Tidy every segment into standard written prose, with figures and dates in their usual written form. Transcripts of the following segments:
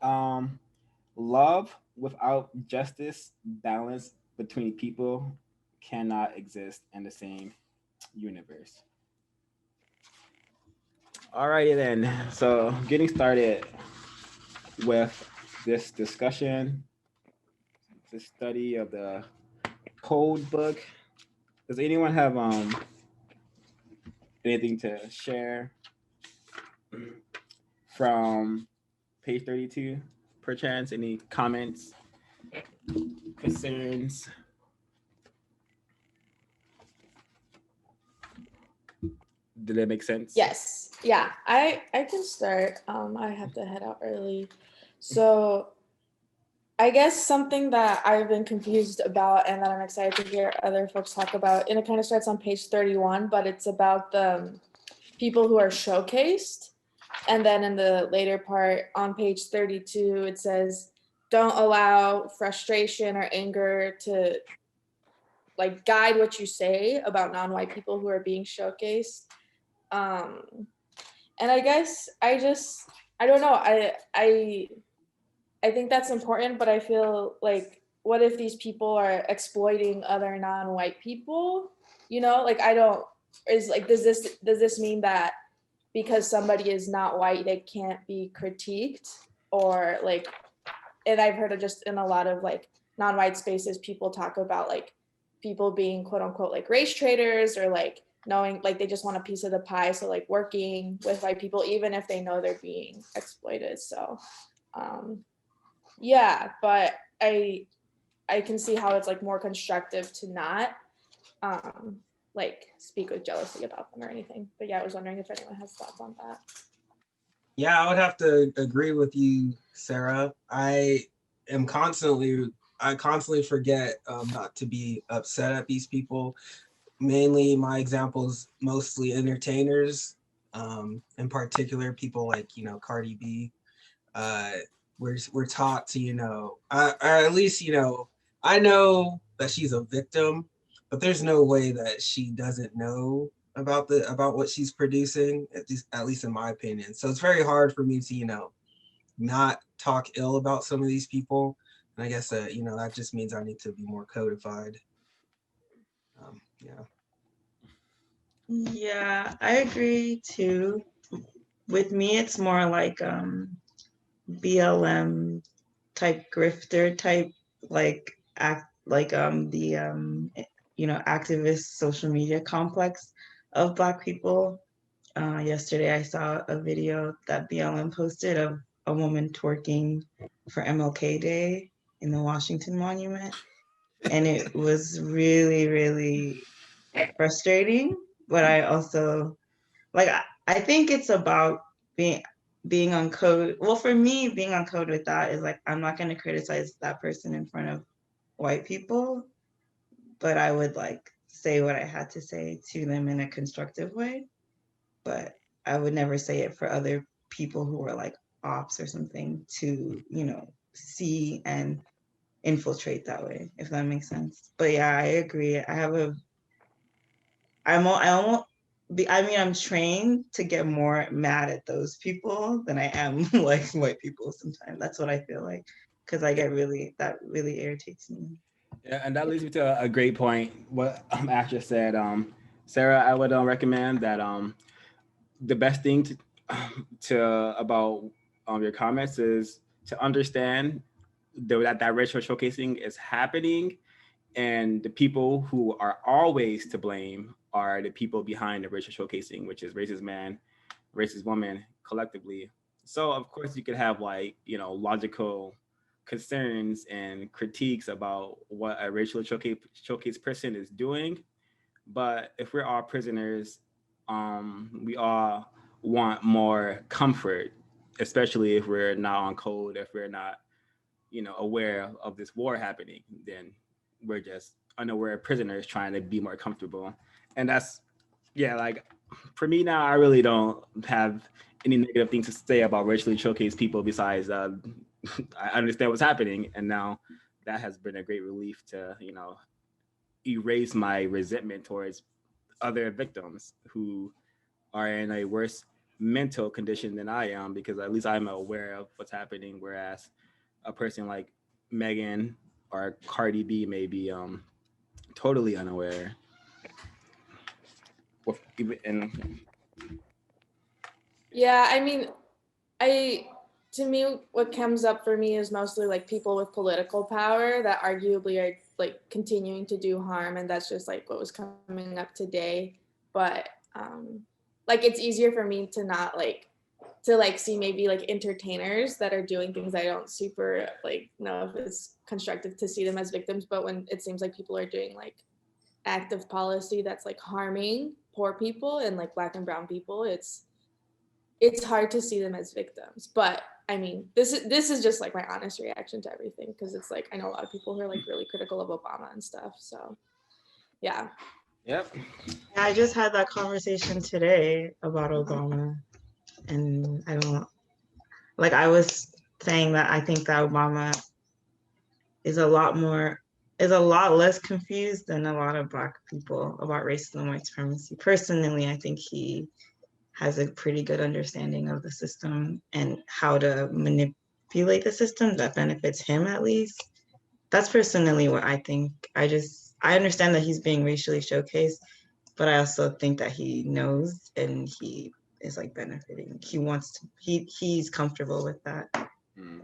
Um, love without justice, balance between people cannot exist in the same universe. Alrighty then. So getting started with this discussion, this study of the code book. Does anyone have anything to share from page 32? Perchance any comments, concerns? Did that make sense? Yes. Yeah. I can start. I have to head out early. So I guess something that I've been confused about and that I'm excited to hear other folks talk about, and it kind of starts on page 31, but it's about the people who are showcased. And then in the later part on page 32, it says, don't allow frustration or anger to like guide what you say about non-white people who are being showcased. Um, and I guess I don't know. I think that's important, but I feel like what if these people are exploiting other non-white people? You know, like I don't is like does this mean that because somebody is not white they can't be critiqued or like and I've heard of just in a lot of like non-white spaces people talk about like people being quote unquote like race traders or like knowing like they just want a piece of the pie so like working with white people even if they know they're being exploited so um yeah, but I can see how it's like more constructive to not um like speak with jealousy about them or anything. But yeah, I was wondering if anyone has thoughts on that. Yeah, I would have to agree with you, Sarah. Am constantly, I constantly forget not to be upset at these people. Mainly, my examples mostly entertainers, in particular people like Cardi B. Uh, we're taught to or at least I know that she's a victim, but there's no way that she doesn't know about what she's producing, at least in my opinion. So it's very hard for me to not talk ill about some of these people, and I guess that just means I need to be more codified. Yeah. Yeah, I agree too. With me, it's more like BLM type grifter type like act like the activist social media complex of Black people. Yesterday, I saw a video that BLM posted of a woman twerking for MLK Day in the Washington Monument, and it was really, really frustrating. But I also like I think it's about being being on code. Well, for me, being on code with that is like I'm not going to criticize that person in front of white people, but I would like say what I had to say to them in a constructive way. But I would never say it for other people who are like ops or something to see and infiltrate that way, if that makes sense. But yeah, I agree. I almost I mean, I'm trained to get more mad at those people than I am like white people sometimes. That's what I feel like because that really irritates me. Yeah, and that leads me to a great point. What Ash just said, Sarah, I would recommend that the best thing to about your comments is to understand that racial showcasing is happening, and the people who are always to blame are the people behind the racial showcasing, which is racist man, racist woman, collectively. So of course you could have like logical concerns and critiques about what a racial showcase person is doing, but if we're all prisoners, we all want more comfort, especially if we're not on code, if we're not, aware of this war happening, then we're just unaware prisoners trying to be more comfortable. And that's, yeah, like for me now, I really don't have any negative things to say about racially showcased people besides I understand what's happening. And now that has been a great relief to, erase my resentment towards other victims who are in a worse mental condition than I am, because at least I'm aware of what's happening, whereas a person like Megan or Cardi B may be totally unaware. And Yeah, I mean, I to me, what comes up for me is mostly like people with political power that arguably are like continuing to do harm, and that's just like what was coming up today. But like it's easier for me to not like see maybe like entertainers that are doing things I don't super like know if it's constructive to see them as victims, but when it seems like people are doing like active policy that's like harming poor people and like Black and brown people, it's hard to see them as victims. But I mean, this is just like my honest reaction to everything, because it's like I know a lot of people who are like really critical of Obama and stuff. So yeah. yep. I just had that conversation today about Obama, and I don't like. I was saying that I think that Obama is a lot less confused than a lot of Black people about racism and white supremacy. Personally, I think he has a pretty good understanding of the system and how to manipulate the system that benefits him, at least. That's personally what I think. I understand that he's being racially showcased, but I also think that he knows and he is like benefiting. He's comfortable with that. Mm.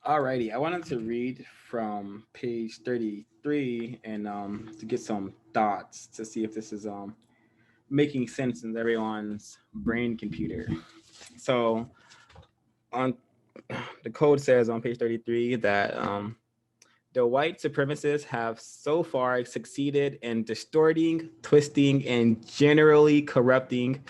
Alrighty, I wanted to read from page 33 and to get some thoughts to see if this is making sense in everyone's brain computer. So on the code says on page 33 that the white supremacists have so far succeeded in distorting, twisting, and generally corrupting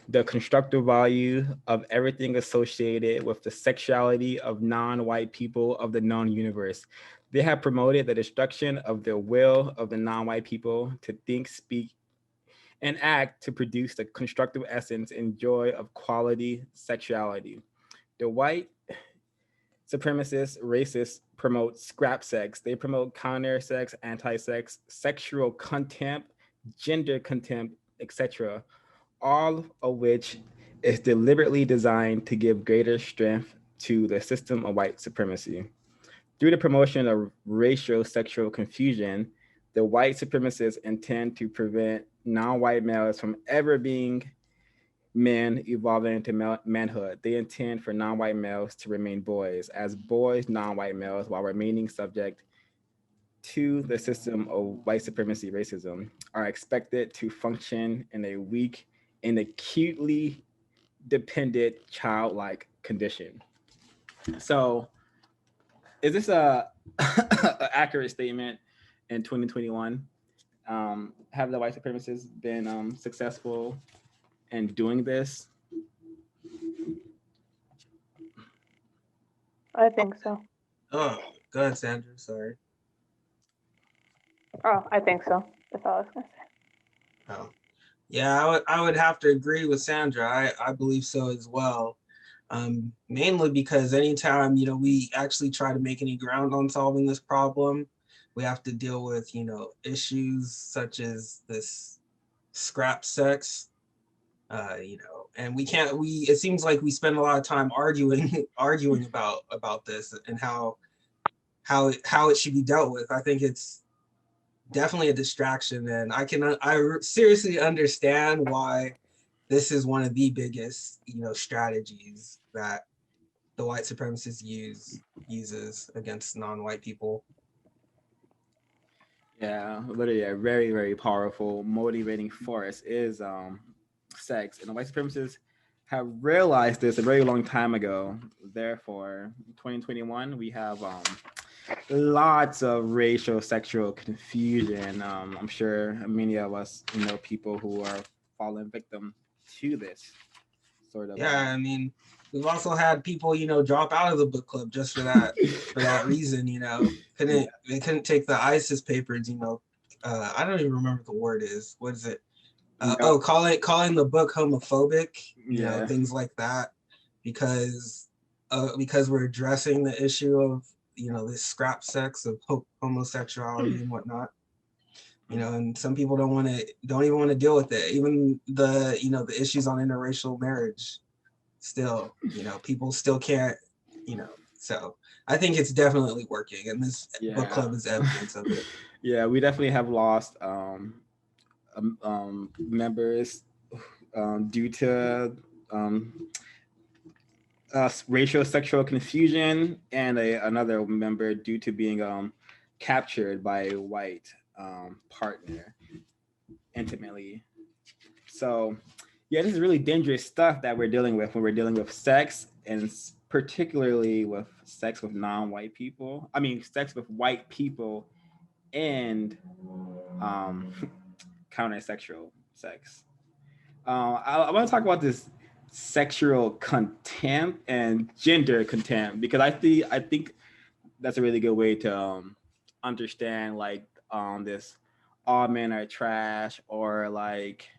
the constructive value of everything associated with the sexuality of non-white people of the known universe. They have promoted the destruction of the will of the non-white people to think, speak, and act to produce the constructive essence and joy of quality sexuality. The white supremacists, racists promote scrap sex. They promote counter sex, anti sex, sexual contempt, gender contempt, etc. All of which is deliberately designed to give greater strength to the system of white supremacy. Through the promotion of racial sexual confusion, the white supremacists intend to prevent non white males from ever being men evolving into manhood. They intend for non-white males to remain boys, as boys, non-white males, while remaining subject to the system of white supremacy racism, are expected to function in a weak and acutely dependent childlike condition. So, is this a accurate statement in 2021? Have the white supremacists been successful in doing this? I think so. Oh, go ahead, Sandra. Sorry. Oh, I think so. That's all I was gonna say. Oh, yeah, I would have to agree with Sandra. I believe so as well. Mainly because anytime, we actually try to make any ground on solving this problem, we have to deal with, issues such as this scrap sex, and it seems like we spend a lot of time arguing about this and how it should be dealt with. I think it's definitely a distraction, and I seriously understand why this is one of the biggest, strategies that the white supremacists uses against non-white people. Yeah, literally a very, very powerful motivating force is sex. And the white supremacists have realized this a very long time ago. Therefore, 2021, we have lots of racial sexual confusion. I'm sure many of us know people who are falling victim to this sort of. Yeah, I mean, we've also had people, drop out of the book club just for that reason. They couldn't take the ISIS papers. I don't even remember what the word is. What is it? Calling the book homophobic. Yeah. Things like that, because we're addressing the issue of this scrap sex of homosexuality and whatnot. you know, and some people don't even want to deal with it. Even the, you know, the issues on interracial marriage, still, you know, people still can't, you know, so I think it's definitely working, and this book club is evidence of it. Yeah, we definitely have lost members due to racial sexual confusion, and another member due to being captured by a white partner intimately. So yeah, this is really dangerous stuff that we're dealing with when we're dealing with sex, and particularly with sex with non-white people. I mean, sex with white people and countersexual sex. I want to talk about this sexual contempt and gender contempt, because I think that's a really good way to understand like this all men are trash, or like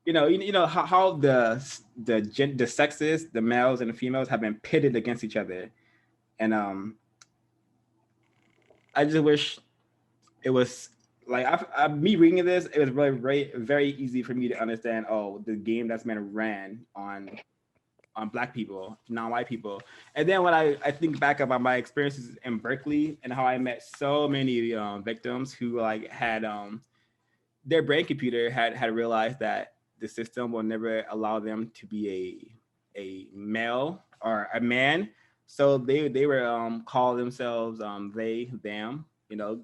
you know how the sexes, the males and the females, have been pitted against each other, and I just wish it was like me reading this, it was really very, very easy for me to understand. Oh, the game that's been ran on Black people, non-white people. And then when I think back about my experiences in Berkeley and how I met so many victims who like had their brain computer had realized that the system will never allow them to be a male or a man. So they were call themselves they, them, you know,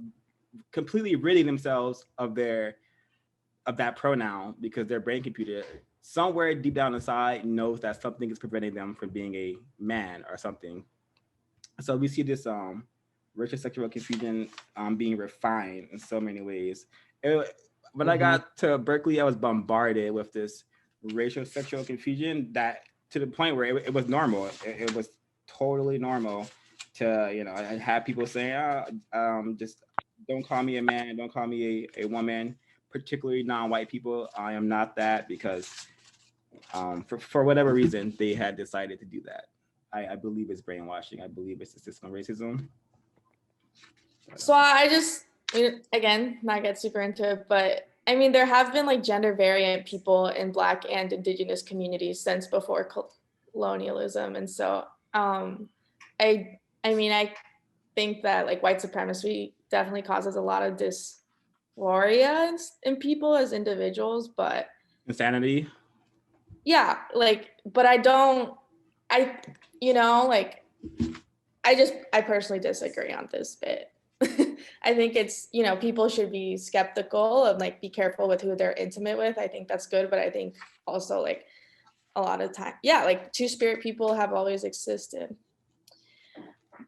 completely ridding themselves of that pronoun, because their brain computer somewhere deep down inside knows that something is preventing them from being a man or something. So we see this racial sexual confusion being refined in so many ways. When I got to Berkeley, I was bombarded with this racial sexual confusion, that to the point where it was normal. It was totally normal to, you know, I had people saying, just don't call me a man, don't call me a woman, particularly non-white people. I am not that, because for whatever reason, they had decided to do that. I believe it's brainwashing. I believe it's systemic racism. So I just, again, not get super into it, but I mean, there have been like gender variant people in Black and Indigenous communities since before colonialism. And so I mean, I think that like white supremacy definitely causes a lot of dysphoria in people as individuals, but insanity. Yeah, like, but I you know, like, I personally disagree on this bit. I think it's, you know, people should be skeptical of like, be careful with who they're intimate with. I think that's good, but I think also like a lot of time, yeah, like two-spirit people have always existed.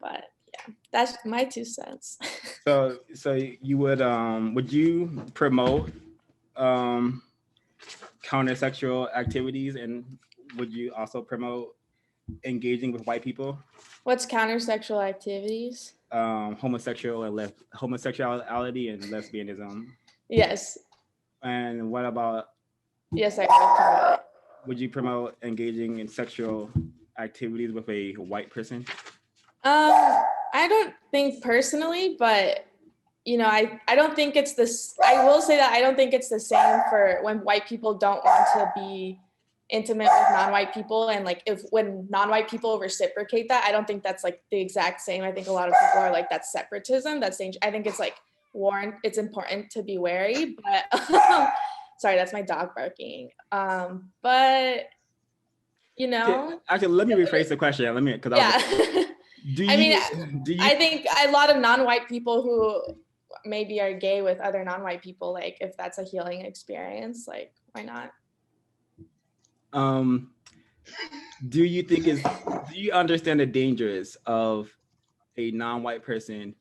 But yeah, that's my 2 cents. So you would you promote countersexual activities, and would you also promote engaging with white people? What's countersexual activities? Homosexuality and lesbianism. Yes. And what about? Yes, I would promote it. Would you promote engaging in sexual activities with a white person? I don't think personally, but you know, I don't think it's this. I will say that I don't think it's the same for when white people don't want to be intimate with non-white people, and like when non-white people reciprocate that, I don't think that's like the exact same. I think a lot of people are like, that's separatism, that's dangerous. I think it's like it's important to be wary, but sorry, that's my dog barking. But you know, actually, let me rephrase the question. I think a lot of non-white people who maybe are gay with other non-white people, like if that's a healing experience, like why not? Do you understand the dangers of a non-white person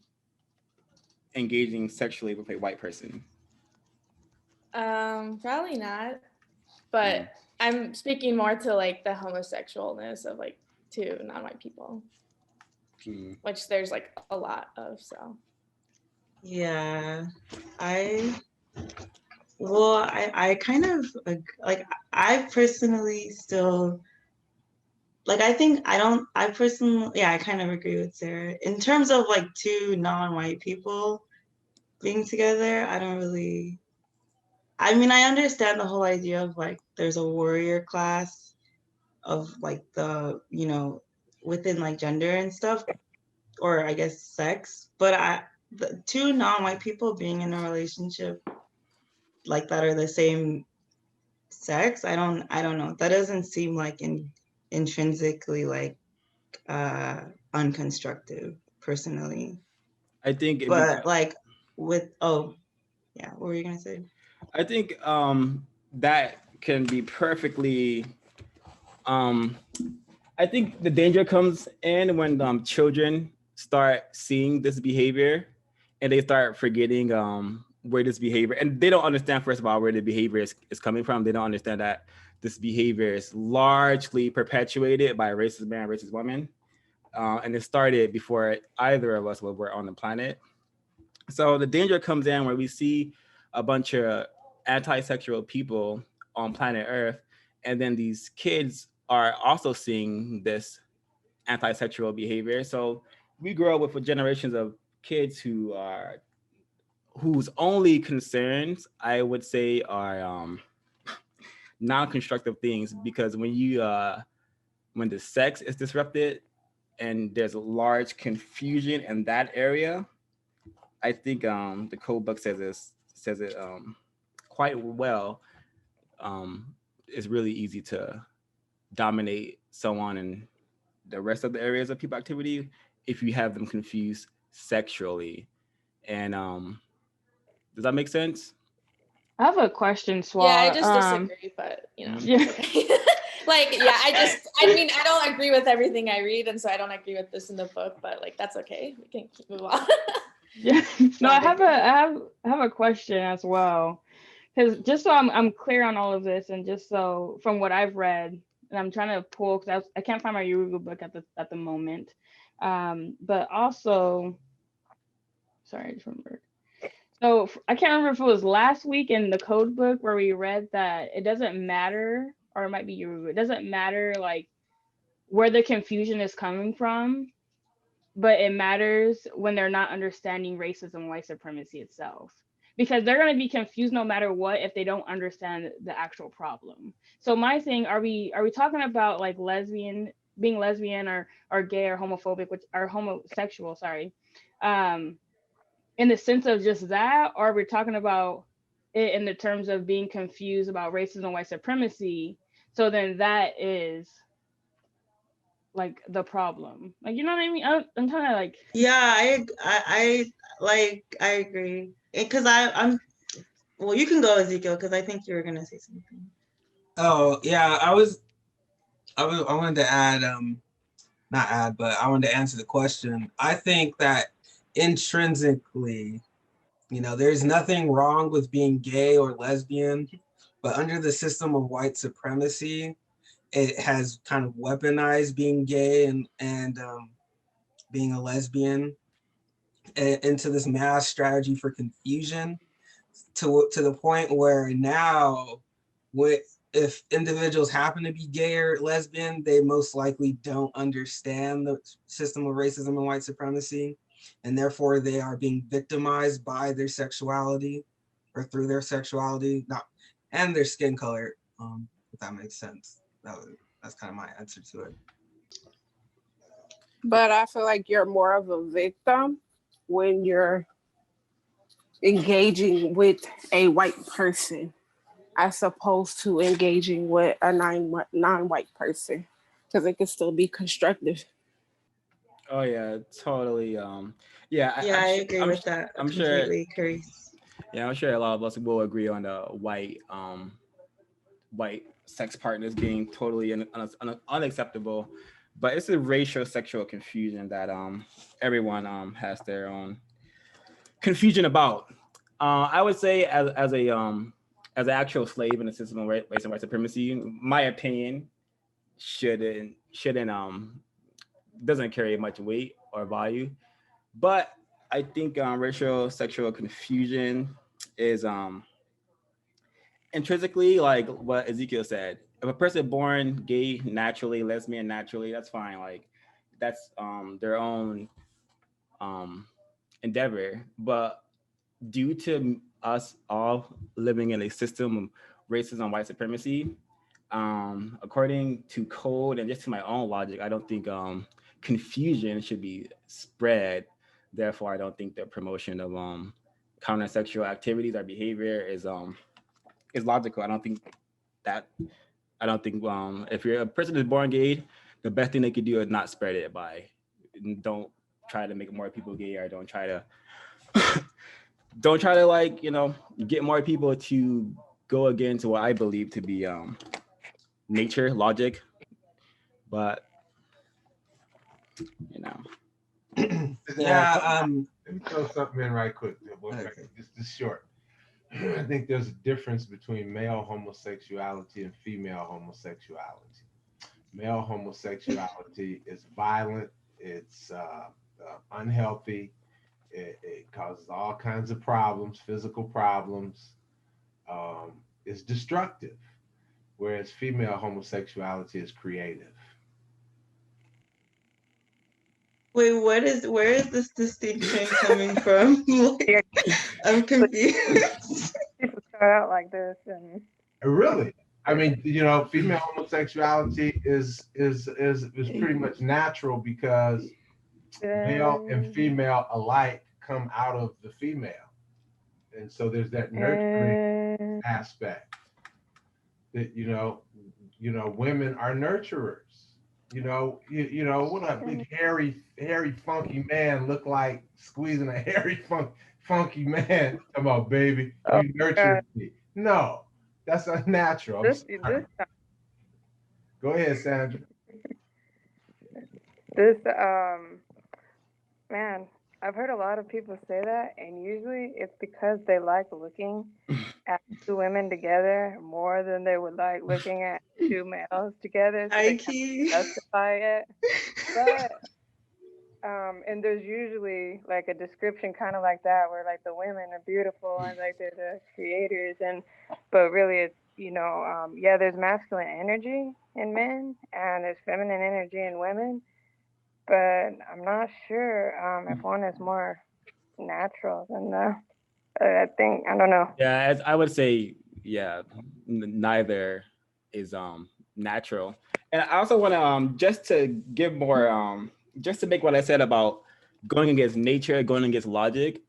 engaging sexually with a white person? Probably not, but I'm speaking more to like the homosexualness of like two non-white people, which there's like a lot of. So yeah, I kind of like, I personally still like, I personally, yeah, I kind of agree with Sarah in terms of like two non-white people. being together. I don't really. I mean, I understand the whole idea of like there's a warrior class of like the, you know, within like gender and stuff, or I guess sex. But the two non-white people being in a relationship like that are the same sex, I don't know. That doesn't seem like intrinsically like unconstructive personally. I think But like with yeah, what were you gonna say? I think that can be perfectly I think the danger comes in when children start seeing this behavior and they start forgetting where this behavior, and they don't understand, first of all, where the behavior is coming from. They don't understand that this behavior is largely perpetuated by a racist man, racist woman. And it started before either of us were on the planet. So the danger comes in where we see a bunch of anti-sexual people on planet Earth, and then these kids are also seeing this anti-sexual behavior. So we grow up with generations of kids whose only concerns, I would say, are non-constructive things. Because when the sex is disrupted and there's a large confusion in that area, I think the code book says it quite well. It's really easy to dominate someone in the rest of the areas of people activity if you have them confused sexually. And does that make sense? I have a question, Swat. Yeah, I just disagree, but you know, Yeah. okay. Like, yeah, I mean, I don't agree with everything I read, and so I don't agree with this in the book, but like, that's okay. We can move on. Yeah. No, I have a question as well, because just so I'm clear on all of this, and just so from what I've read, and I'm trying to pull because I can't find my Yoruba book at the moment, but also, sorry, I just remembered. So I can't remember if it was last week in the code book where we read that it doesn't matter, or it might be Yoruba. It doesn't matter like where the confusion is coming from, but it matters when they're not understanding racism, white supremacy itself, because they're going to be confused no matter what if they don't understand the actual problem. So my thing, are we talking about like being lesbian or gay or homophobic, which are homosexual, sorry, in the sense of just that, or are we talking about it in the terms of being confused about racism, white supremacy? So then that is like the problem, like, you know what I mean? I'm trying to like. Yeah, I agree because I'm. Well, you can go, Ezekiel, because I think you were gonna say something. Oh yeah, I wanted to add not add, but I wanted to answer the question. I think that intrinsically, you know, there's nothing wrong with being gay or lesbian, but under the system of white supremacy, it has kind of weaponized being gay and being a lesbian into this mass strategy for confusion to the point where now, if individuals happen to be gay or lesbian, they most likely don't understand the system of racism and white supremacy, and therefore they are being victimized by their sexuality or through their sexuality, and their skin color. If that makes sense. That's kind of my answer to it. But I feel like you're more of a victim when you're engaging with a white person as opposed to engaging with a non-white person, because it can still be constructive. Oh yeah, totally. Yeah, I agree with that. I'm completely, sure. Carice. Yeah, I'm sure a lot of us will agree on the white sex partners being totally unacceptable. But it's a racial sexual confusion that everyone has their own confusion about. I would say as an actual slave in the system of race and white supremacy, my opinion shouldn't doesn't carry much weight or value. But I think racial sexual confusion is intrinsically, like what Ezekiel said. If a person born gay naturally, lesbian naturally, that's fine. Like that's their own endeavor. But due to us all living in a system of racism, white supremacy, according to code and just to my own logic, I don't think confusion should be spread. Therefore, I don't think the promotion of counter-sexual activities or behavior is logical. That I don't think if you're a person is born gay, the best thing they could do is not spread it by don't try to make more people gay, or don't try to like, get more people to go against what I believe to be nature, logic. But Yeah. Let me throw something in right quick. Just short. I think there's a difference between male homosexuality and female homosexuality. Male homosexuality is violent. It's unhealthy. It causes all kinds of problems, physical problems. It's destructive, whereas female homosexuality is creative. Wait, where is this distinction coming from? Like, I'm confused. People start out like this, and Really, I mean, female homosexuality is pretty much natural because male and female alike come out of the female, and so there's that nurturing aspect that women are nurturers. What a big hairy funky man look like squeezing a hairy funky man. Come on, baby, you nurture me. No, that's unnatural. Go ahead, Sandra. Man, I've heard a lot of people say that, and usually it's because they like looking at two women together more than they would like looking at two males together. So they kind of justify it. But and there's usually like a description kind of like that, where like the women are beautiful and like they're the creators, but really it's there's masculine energy in men and there's feminine energy in women. But I'm not sure if one is more natural than the other. I don't know. Yeah, as I would say, neither is natural. And I also want to just to give more just to make what I said about going against nature, going against logic.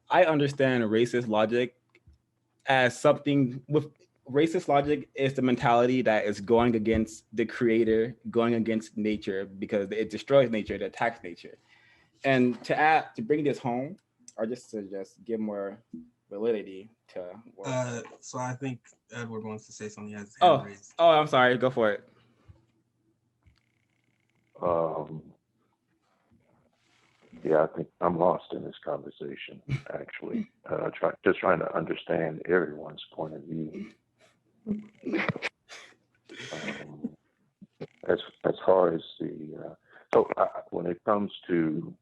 I understand racist logic as something with racist logic is the mentality that is going against the creator, going against nature because it destroys nature, it attacks nature. And to bring this home, or just to give more validity to so I think Edward wants to say something. As I'm sorry, go for it. Yeah, I think I'm lost in this conversation, actually. Just trying to understand everyone's point of view. As far as when it comes to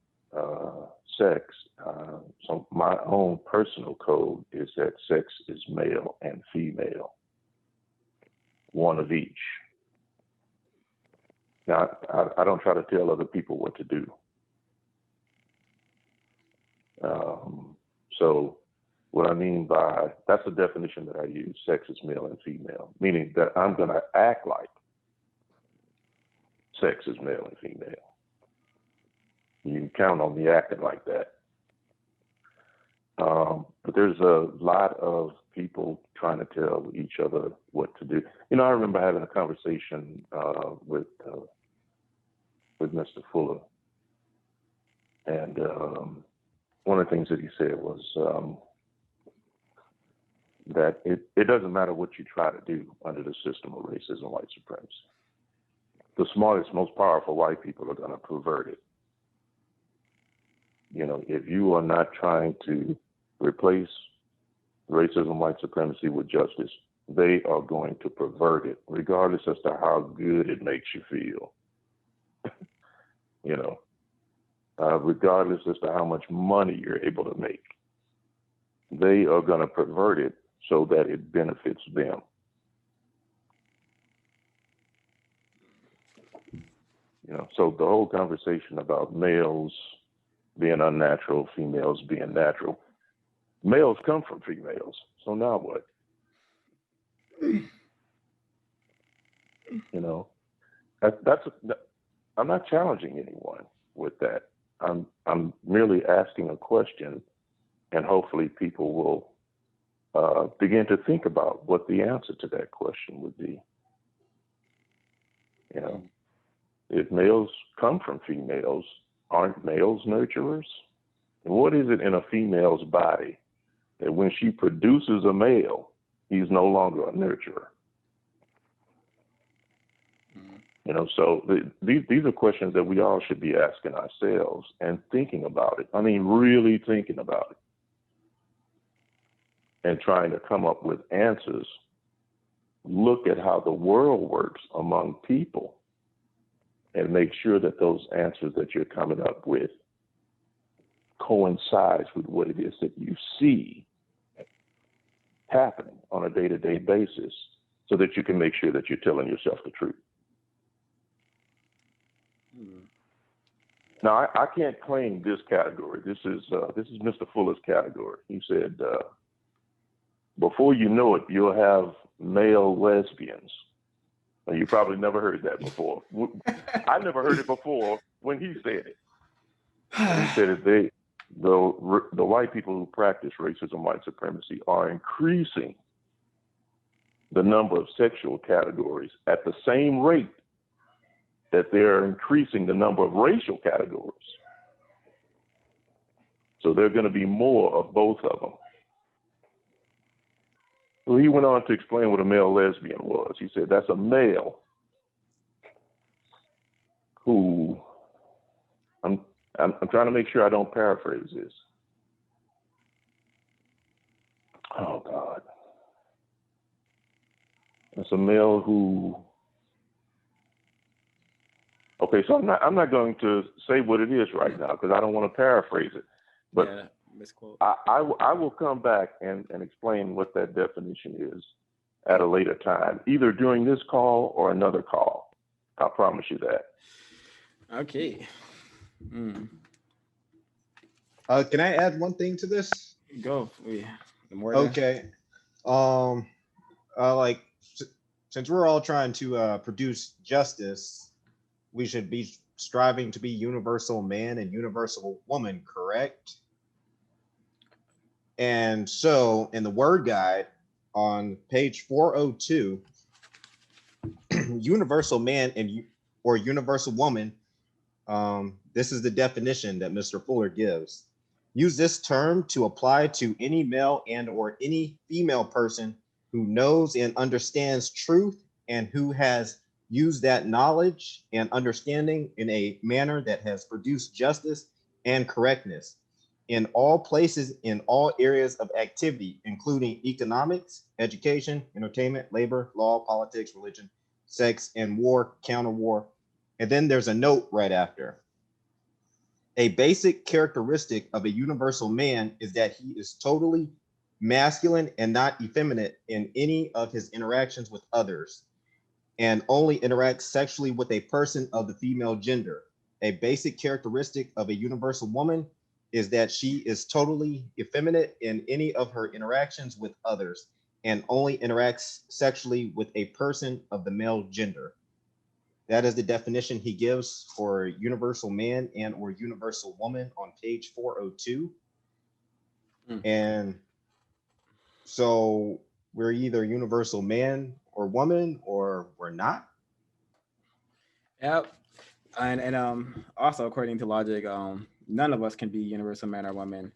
sex, so my own personal code is that sex is male and female, one of each. Now, I don't try to tell other people what to do. So what I mean by, that's the definition that I use, sex is male and female, meaning that I'm going to act like sex is male and female. You can count on me acting like that. But there's a lot of people trying to tell each other what to do. I remember having a conversation with Mr. Fuller, and one of the things that he said was that it doesn't matter what you try to do under the system of racism, white supremacy. The smartest, most powerful white people are going to pervert it. If you are not trying to replace racism, white supremacy with justice, they are going to pervert it, regardless as to how good it makes you feel. Regardless as to how much money you're able to make, they are going to pervert it so that it benefits them. So the whole conversation about males being unnatural, females being natural, males come from females. So now what? You know, I'm not challenging anyone with that. I'm merely asking a question, and hopefully people will begin to think about what the answer to that question would be. You know, if males come from females, aren't males nurturers? And what is it in a female's body that when she produces a male, he's no longer a nurturer? You know, so these are questions that we all should be asking ourselves and thinking about it. I mean, really thinking about it and trying to come up with answers. Look at how the world works among people and make sure that those answers that you're coming up with coincides with what it is that you see happening on a day-to-day basis so that you can make sure that you're telling yourself the truth. Now, I can't claim this category. This is Mr. Fuller's category. He said, before you know it, you'll have male lesbians. Now, you probably never heard that before. I never heard it before when he said it. He said that the white people who practice racism, white supremacy, are increasing the number of sexual categories at the same rate that they're increasing the number of racial categories. So there are going to be more of both of them. Well, he went on to explain what a male lesbian was. He said that's a male who, I'm trying to make sure I don't paraphrase this. Oh God. It's a male who, okay, so I'm not going to say what it is right now because I don't want to paraphrase it. But yeah, misquote. I will come back and explain what that definition is at a later time, either during this call or another call. I promise you that. Okay. Can I add one thing to this? Go. Yeah. Okay. Like, since we're all trying to produce justice, we should be striving to be universal man and universal woman, correct? And so in the word guide on page 402, universal man or universal woman, this is the definition that Mr. Fuller gives. Use this term to apply to any male and or any female person who knows and understands truth and who has used that knowledge and understanding in a manner that has produced justice and correctness in all places, in all areas of activity, including economics, education, entertainment, labor, law, politics, religion, sex, and war, counter-war. And then there's a note right after. A basic characteristic of a universal man is that he is totally masculine and not effeminate in any of his interactions with others, and only interacts sexually with a person of the female gender. A basic characteristic of a universal woman is that she is totally effeminate in any of her interactions with others, and only interacts sexually with a person of the male gender. That is the definition he gives for universal man and or universal woman on page 402. And so we're either universal man or woman or we're not. Yep. And also according to logic, none of us can be universal man or woman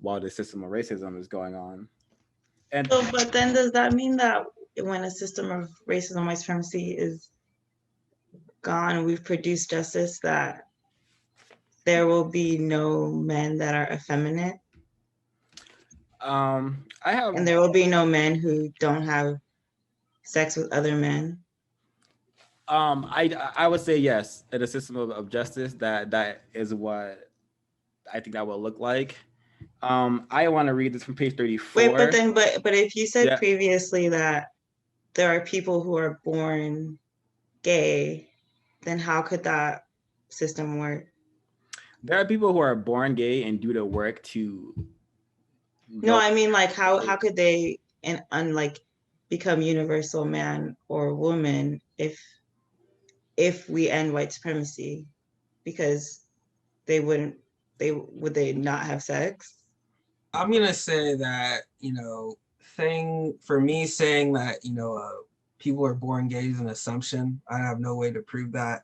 while the system of racism is going on. And so, but then does that mean that when a system of racism, white supremacy is gone, we've produced justice, that there will be no men that are effeminate? And there will be no men who don't have sex with other men? I would say yes. In a system of justice, that is what I think that will look like. I want to read this from page 34. Wait, but if you said previously that there are people who are born gay, then how could that system work? There are people who are born gay and do the work to No, I mean, like, how could they unlike become universal man or woman if we end white supremacy? Because would they not have sex? I'm gonna say that, for me saying that, people are born gay is an assumption. I have no way to prove that.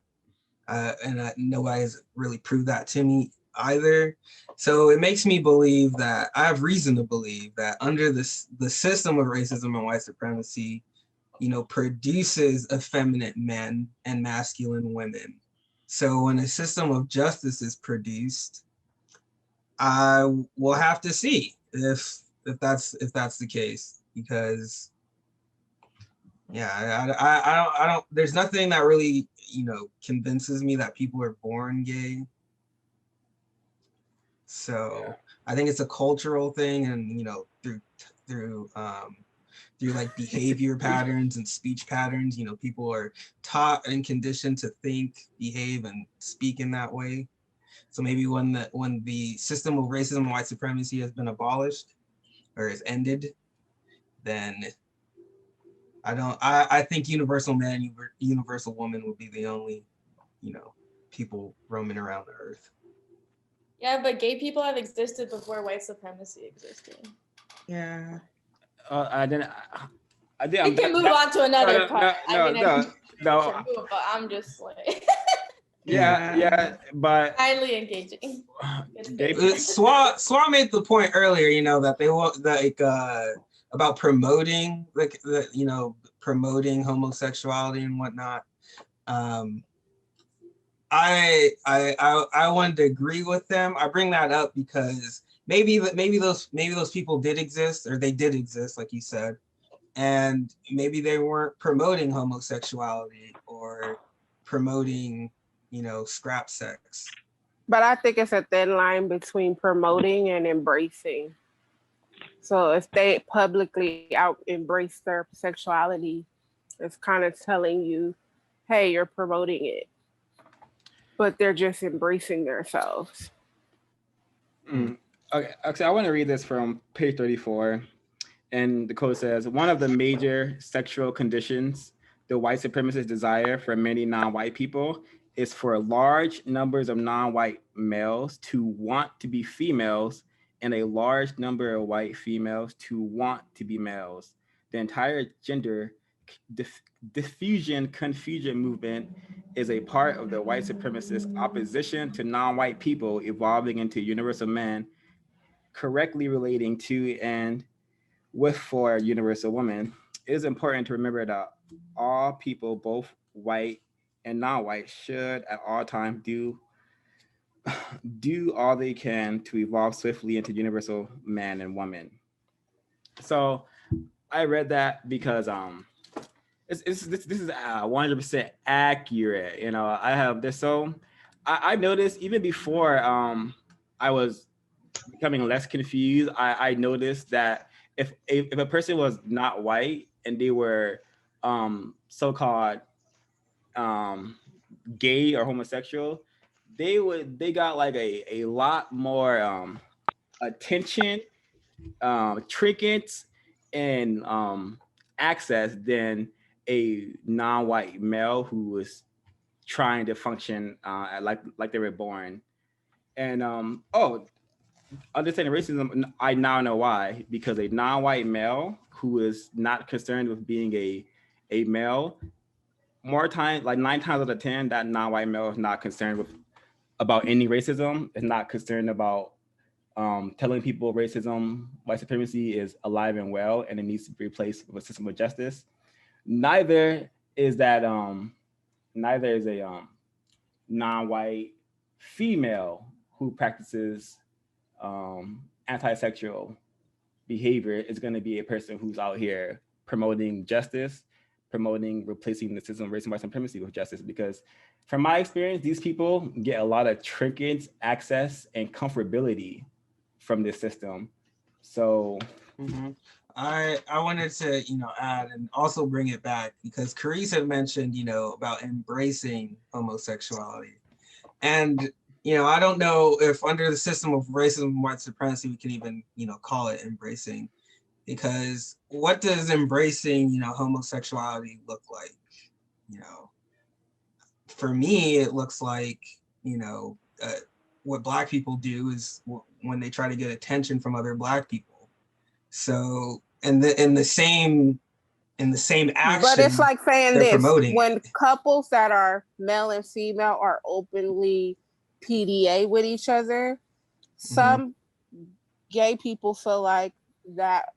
And nobody has really proved that to me either. So it makes me believe that I have reason to believe that under the system of racism and white supremacy, produces effeminate men and masculine women. So when a system of justice is produced, I will have to see if that's the case, because yeah, I don't there's nothing that really, convinces me that people are born gay. So I think it's a cultural thing, and through like behavior patterns and speech patterns, people are taught and conditioned to think, behave, and speak in that way. So maybe when the system of racism and white supremacy has been abolished or is ended, then I think universal man, universal woman will be the only, people roaming around the earth. Yeah, but gay people have existed before white supremacy existed. Yeah. I didn't. We can move on to another part. No. But I'm just like. Yeah, but highly engaging. Swa made the point earlier, that they want about promoting promoting homosexuality and whatnot. I wanted to agree with them. I bring that up because maybe those people did exist, or they did exist, like you said, and maybe they weren't promoting homosexuality or promoting, scrap sex. But I think it's a thin line between promoting and embracing. So if they publicly out embrace their sexuality, it's kind of telling you, hey, you're promoting it. But they're just embracing themselves. Okay, actually, I want to read this from page 34. And the quote says, one of the major sexual conditions the white supremacists desire for many non-white people is for large numbers of non-white males to want to be females and a large number of white females to want to be males. The entire gender confusion movement is a part of the white supremacist opposition to non-white people evolving into universal men, correctly relating to and with for universal women. It is important to remember that all people, both white and non-white, should at all times do all they can to evolve swiftly into universal man and woman. So I read that because this is 100% accurate. I noticed even before I was becoming less confused. I noticed that if a person was not white and they were so-called gay or homosexual, they got like a lot more attention, trinkets, and access than a non-white male who was trying to function like they were born. And understanding racism, I now know why. Because a non-white male who is not concerned with being a male, more time, like 9 times out of 10, that non-white male is not concerned about any racism. Is not concerned about telling people racism, white supremacy is alive and well, and it needs to be replaced with a system of justice. Neither is a non-white female who practices anti-sexual behavior is going to be a person who's out here promoting justice, promoting replacing the system of race and white supremacy with justice. Because from my experience, these people get a lot of trinkets, access, and comfortability from this system. So I wanted to, add and also bring it back, because Carice had mentioned, about embracing homosexuality. And you know, I don't know if under the system of racism and white supremacy, we can even, you know, call it embracing, because what does embracing, you know, homosexuality look like? You know, for me, it looks like, you know, what Black people do is when they try to get attention from other Black people. So, and in the same action, but it's like saying they're this: promoting when it. couples that are male and female are openly PDA with each other, some gay people feel like that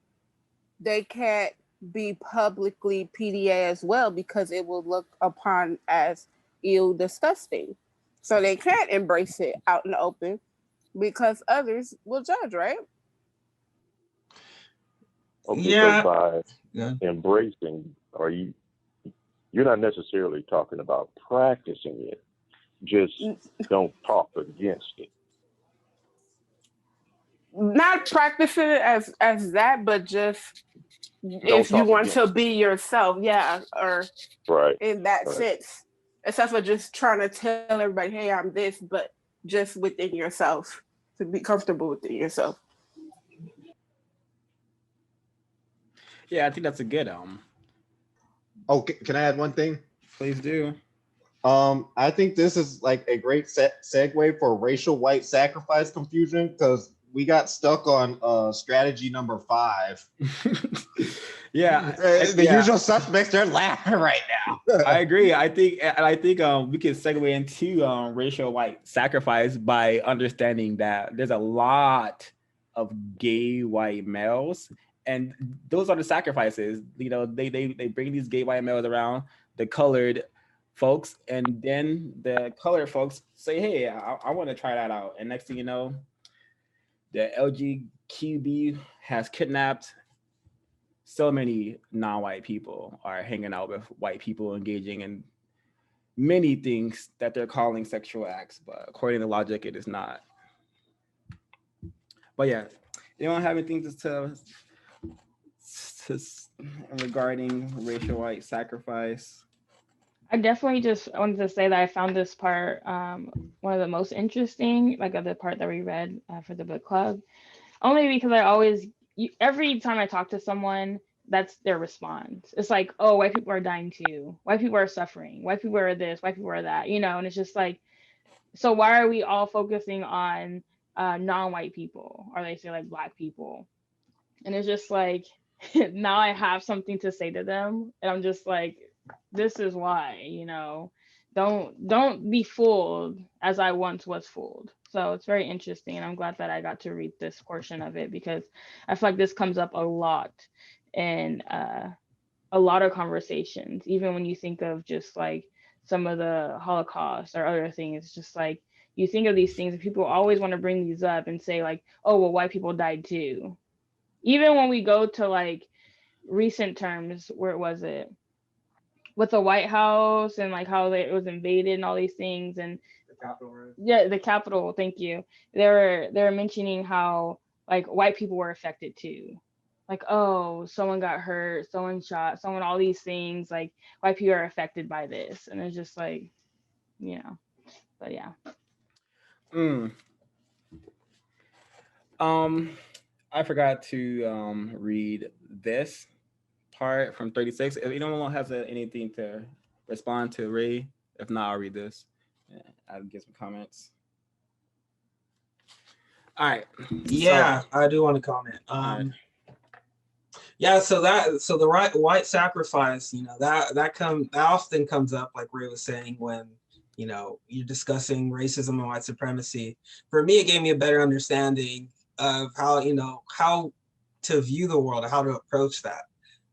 they can't be publicly PDA as well because it will look upon as ill, disgusting. So they can't embrace it out in the open because others will judge, right? Okay, Yeah. so by embracing, you're not necessarily talking about practicing it. Just don't talk against it. Not practicing it as that, but just if you want to be yourself, or right in that sense, except for just trying to tell everybody, hey, I'm this, but just within yourself, to be comfortable within yourself. Yeah, I think that's a good Oh, can I add one thing? Please do. I think this is like a great segue for racial white sacrifice confusion, because we got stuck on strategy number 5. Yeah, the usual suspects, they're laughing right now. I agree. I think we can segue into racial white sacrifice by understanding that there's a lot of gay white males, and those are the sacrifices. You know, they bring these gay white males around, the colored folks, and then the colored folks say, hey, I want to try that out. And next thing you know, the LGQB has kidnapped so many non-white people, are hanging out with white people, engaging in many things that they're calling sexual acts, but according to logic, it is not. But yeah, you don't have anything to regarding racial white sacrifice? I definitely just wanted to say that I found this part one of the most interesting, like of the part that we read for the book club, only because every time I talk to someone, that's their response. It's like, oh, white people are dying too. White people are suffering. White people are this. White people are that. You know, and it's just like, so why are we all focusing on non-white people, or they say like Black people? And it's just like, now I have something to say to them, and I'm just like, this is why, you know, don't be fooled as I once was fooled. So it's very interesting, and I'm glad that I got to read this portion of it, because I feel like this comes up a lot in a lot of conversations, even when you think of just like some of the Holocaust or other things. It's just like, you think of these things and people always want to bring these up and say like, oh, well, white people died too. Even when we go to like recent terms, where was it? With the White House and like how it was invaded and all these things, and the Capitol, right? Yeah, the Capitol. Thank you. They were mentioning how like white people were affected too. Like, oh, someone got hurt, someone shot, someone, all these things. Like, white people are affected by this, and it's just like, you know. But yeah. I forgot to read this part from 36. If anyone has anything to respond to Ray, if not, I'll read this. I'll get some comments. All right. Yeah, so, I do want to comment. Yeah, so the white sacrifice, you know, that often comes up, like Ray was saying, when, you know, you're discussing racism and white supremacy. For me, it gave me a better understanding of how, you know, how to view the world, how to approach that.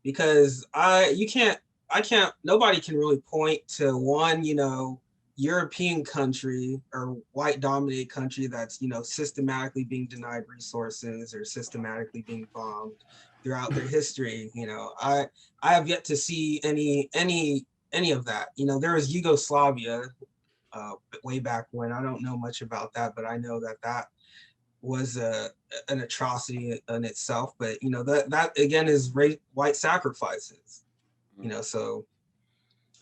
Because nobody can really point to one, you know, European country or white dominated country that's, you know, systematically being denied resources or systematically being bombed throughout their history. You know, I have yet to see any of that. You know, there was Yugoslavia way back when. I don't know much about that, but I know that was an atrocity in itself. But, you know, that again is white sacrifices, you know, so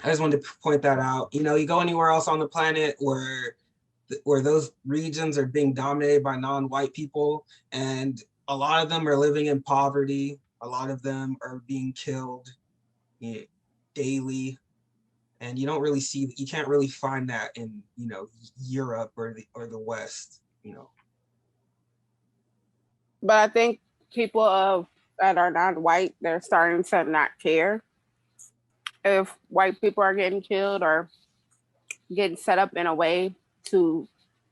I just wanted to point that out. You know, you go anywhere else on the planet where where those regions are being dominated by non-white people, and a lot of them are living in poverty. A lot of them are being killed daily, and you can't really find that in Europe or the West. But I think people that are non-white, they're starting to not care if white people are getting killed or getting set up in a way to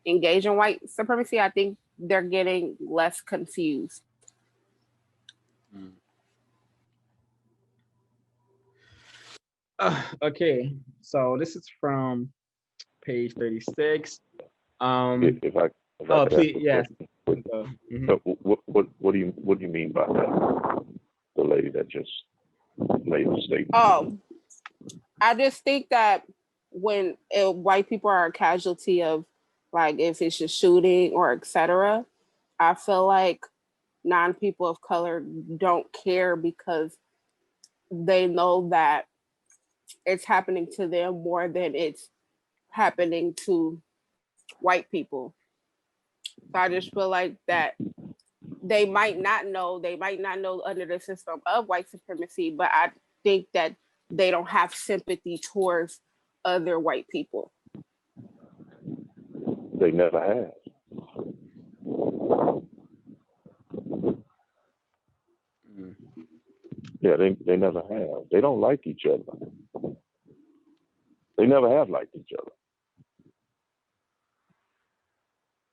engage in white supremacy. I think they're getting less confused. Okay, so this is from page 36. If I Oh, could please, ask a yes. question. So what do you mean by that? The lady that just made a statement. Oh, I just think that when white people are a casualty of, like, if it's a shooting or etc., I feel like non-people of color don't care because they know that it's happening to them more than it's happening to white people. So I just feel like that they might not know under the system of white supremacy, but I think that they don't have sympathy towards other white people. They never have. Yeah, they never have. They don't like each other. They never have liked each other.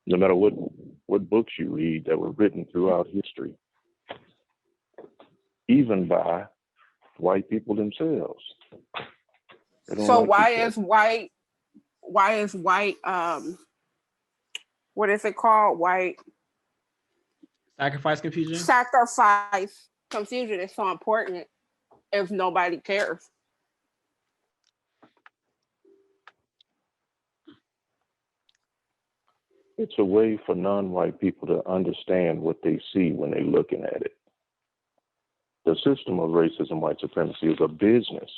No matter what books you read that were written throughout history, even by white people themselves. So why is white what is it called? White sacrifice confusion. Sacrifice confusion is so important if nobody cares. It's a way for non-white people to understand what they see when they're looking at it. The system of racism, white supremacy is a business,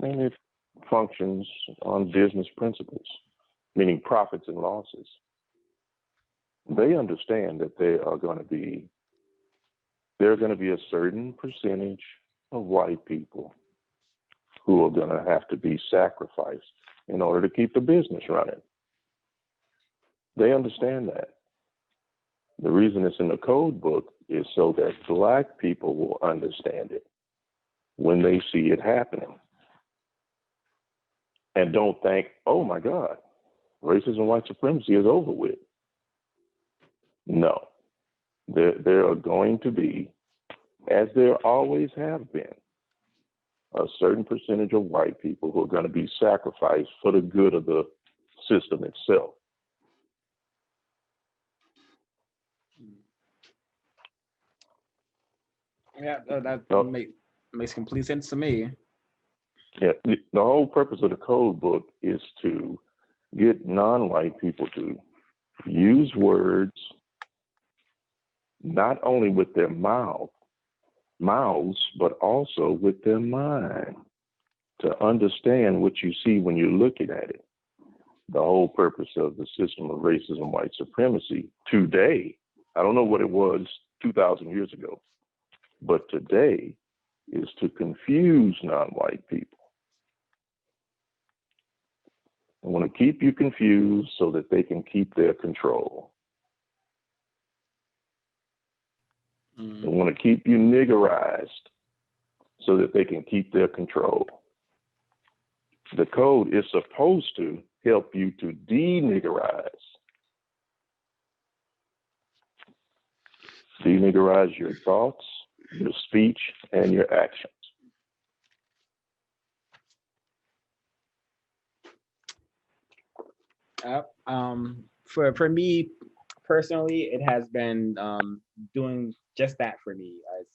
and it functions on business principles, meaning profits and losses. They understand that there are going to be a certain percentage of white people who are going to have to be sacrificed in order to keep the business running. They understand that. The reason it's in the code book is so that Black people will understand it when they see it happening. And don't think, oh my God, racism, white supremacy is over with. No, there are going to be, as there always have been, a certain percentage of white people who are going to be sacrificed for the good of the system itself. Yeah, that makes complete sense to me. Yeah, the whole purpose of the code book is to get non-white people to use words not only with their mouths, but also with their mind to understand what you see when you're looking at it. The whole purpose of the system of racism, white supremacy today, I don't know what it was 2,000 years ago, but today is to confuse non-white people. I want to keep you confused so that they can keep their control. They want to keep you niggerized so that they can keep their control. The code is supposed to help you to de-niggerize. De-niggerize your thoughts, your speech, and your actions. For me personally, it has been doing just that for me. It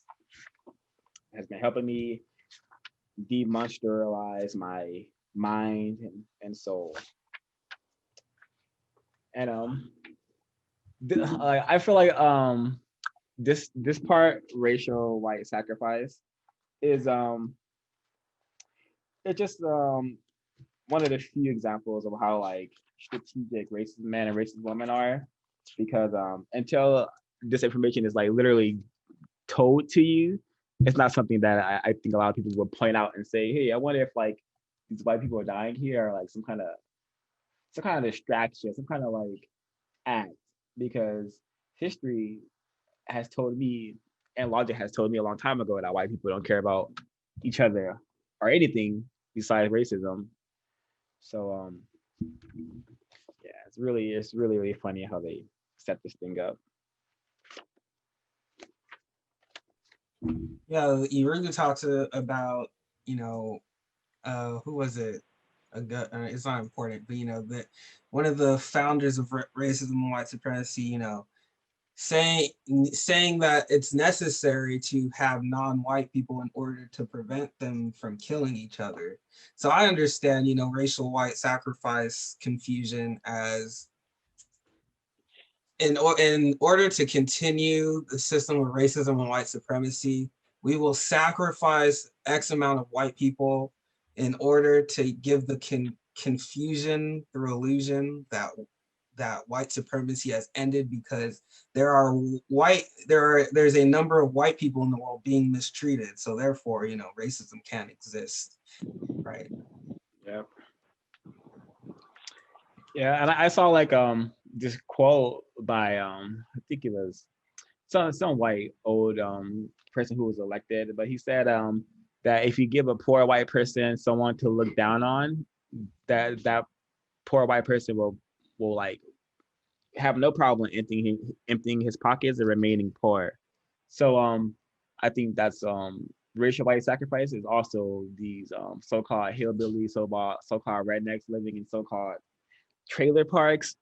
has been helping me demonstralize my mind and soul. And I feel like this part, racial white sacrifice, is it just one of the few examples of how like strategic racist men and racist women are, because until this information is like literally told to you, it's not something that I think a lot of people will point out and say, hey, I wonder if like these white people are dying here, or like some kind of distraction, some kind of like act, because history has told me and logic has told me a long time ago that white people don't care about each other or anything besides racism. So yeah, it's really funny how they set this thing up. Yeah, you really talked about, who was it? It's not important, but that one of the founders of racism and white supremacy, saying that it's necessary to have non-white people in order to prevent them from killing each other. So I understand, racial white sacrifice confusion as in order to continue the system of racism and white supremacy, we will sacrifice X amount of white people in order to give the confusion through illusion that white supremacy has ended, because there's a number of white people in the world being mistreated. So therefore, racism can't exist, right? Yep. Yeah, and I saw like this quote by I think it was some white old person who was elected, but he said that if you give a poor white person someone to look down on, that poor white person will like have no problem emptying his pockets and remaining poor. So I think that's racial white sacrifice is also these so-called hillbillies, so-called rednecks living in so-called trailer parks.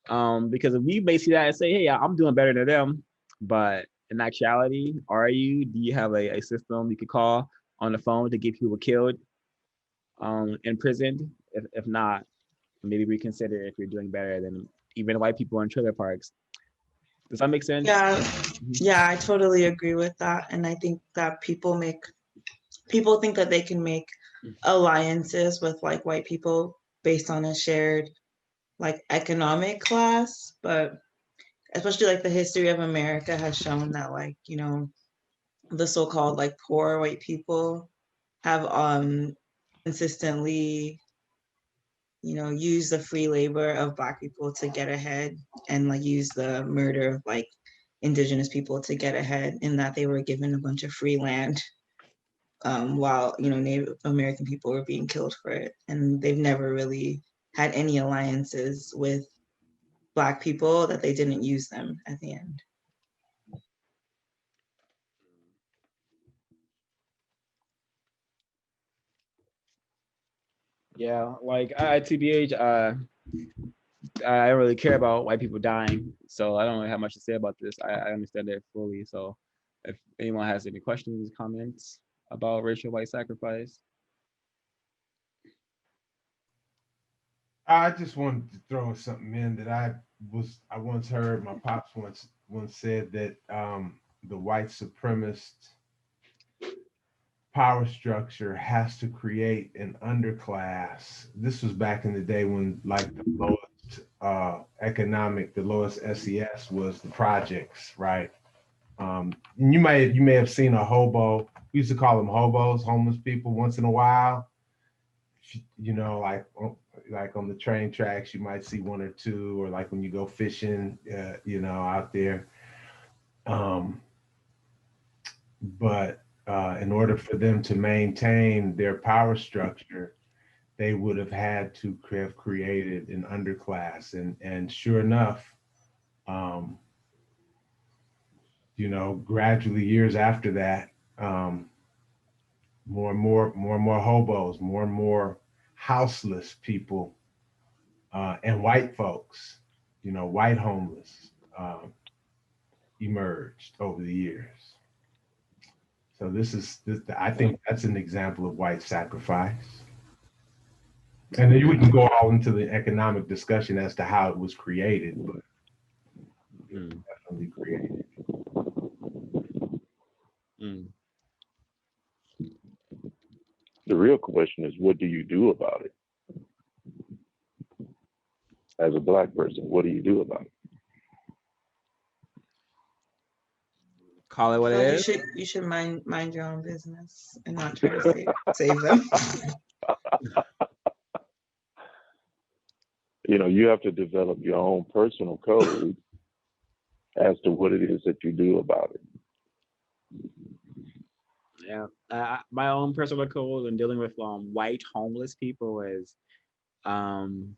Because if we basically that and say, hey, I'm doing better than them, but in actuality, are you? Do you have a system you could call on the phone to get people killed, imprisoned? If not, maybe reconsider if you're doing better than even white people in trailer parks. Does that make sense? Yeah, I totally agree with that. And I think that people think that they can make alliances with like white people based on a shared like economic class, but especially like the history of America has shown that like, the so-called like poor white people have consistently use the free labor of Black people to get ahead, and like use the murder of like indigenous people to get ahead, in that they were given a bunch of free land while Native American people were being killed for it. And they've never really had any alliances with Black people that they didn't use them at the end. Yeah, like TBH, I don't really care about white people dying, so I don't really have much to say about this. I understand it fully. So if anyone has any questions, comments about racial white sacrifice. I just wanted to throw something in that I once heard. My pops once said that the white supremacist power structure has to create an underclass. This was back in the day when like the lowest the lowest SES was the projects, right? You may have seen a hobo. We used to call them hobos, homeless people, once in a while. Like on the train tracks, you might see one or two, or like when you go fishing, out there. But in order for them to maintain their power structure, they would have had to have created an underclass. And sure enough, gradually years after that, more and more hobos, more and more houseless people, and white folks, white homeless, emerged over the years. So I think that's an example of white sacrifice. And then we can go all into the economic discussion as to how it was created, but it was definitely created. The real question is, what do you do about it? as a Black person? What do you do about it? Call it what it is. You should mind your own business and not try to save them. You know, you have to develop your own personal code as to what it is that you do about it. Yeah, my own personal code when dealing with white homeless people is don't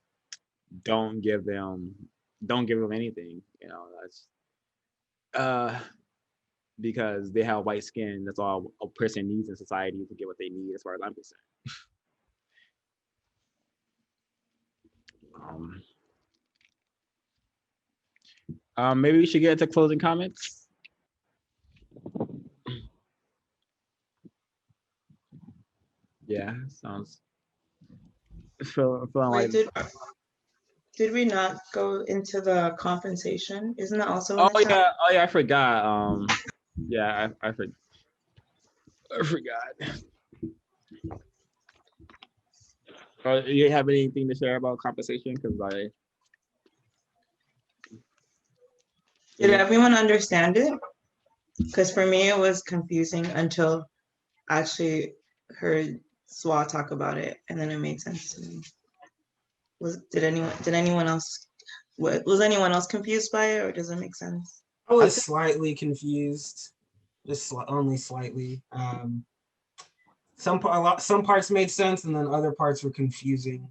give them anything. You know, that's because they have white skin. That's all a person needs in society to get what they need, as far as I'm concerned. Maybe we should get into closing comments. Yeah, sounds. Feeling like. Did we not go into the compensation? Isn't that also? Oh yeah, I forgot. Yeah, I forgot. You have anything to share about compensation? Because did everyone understand it? Because for me, it was confusing until I actually heard Swa talk about it, and then it made sense to me. Was anyone else confused by it, or does it make sense? I was slightly confused, only slightly. Some parts made sense, and then other parts were confusing.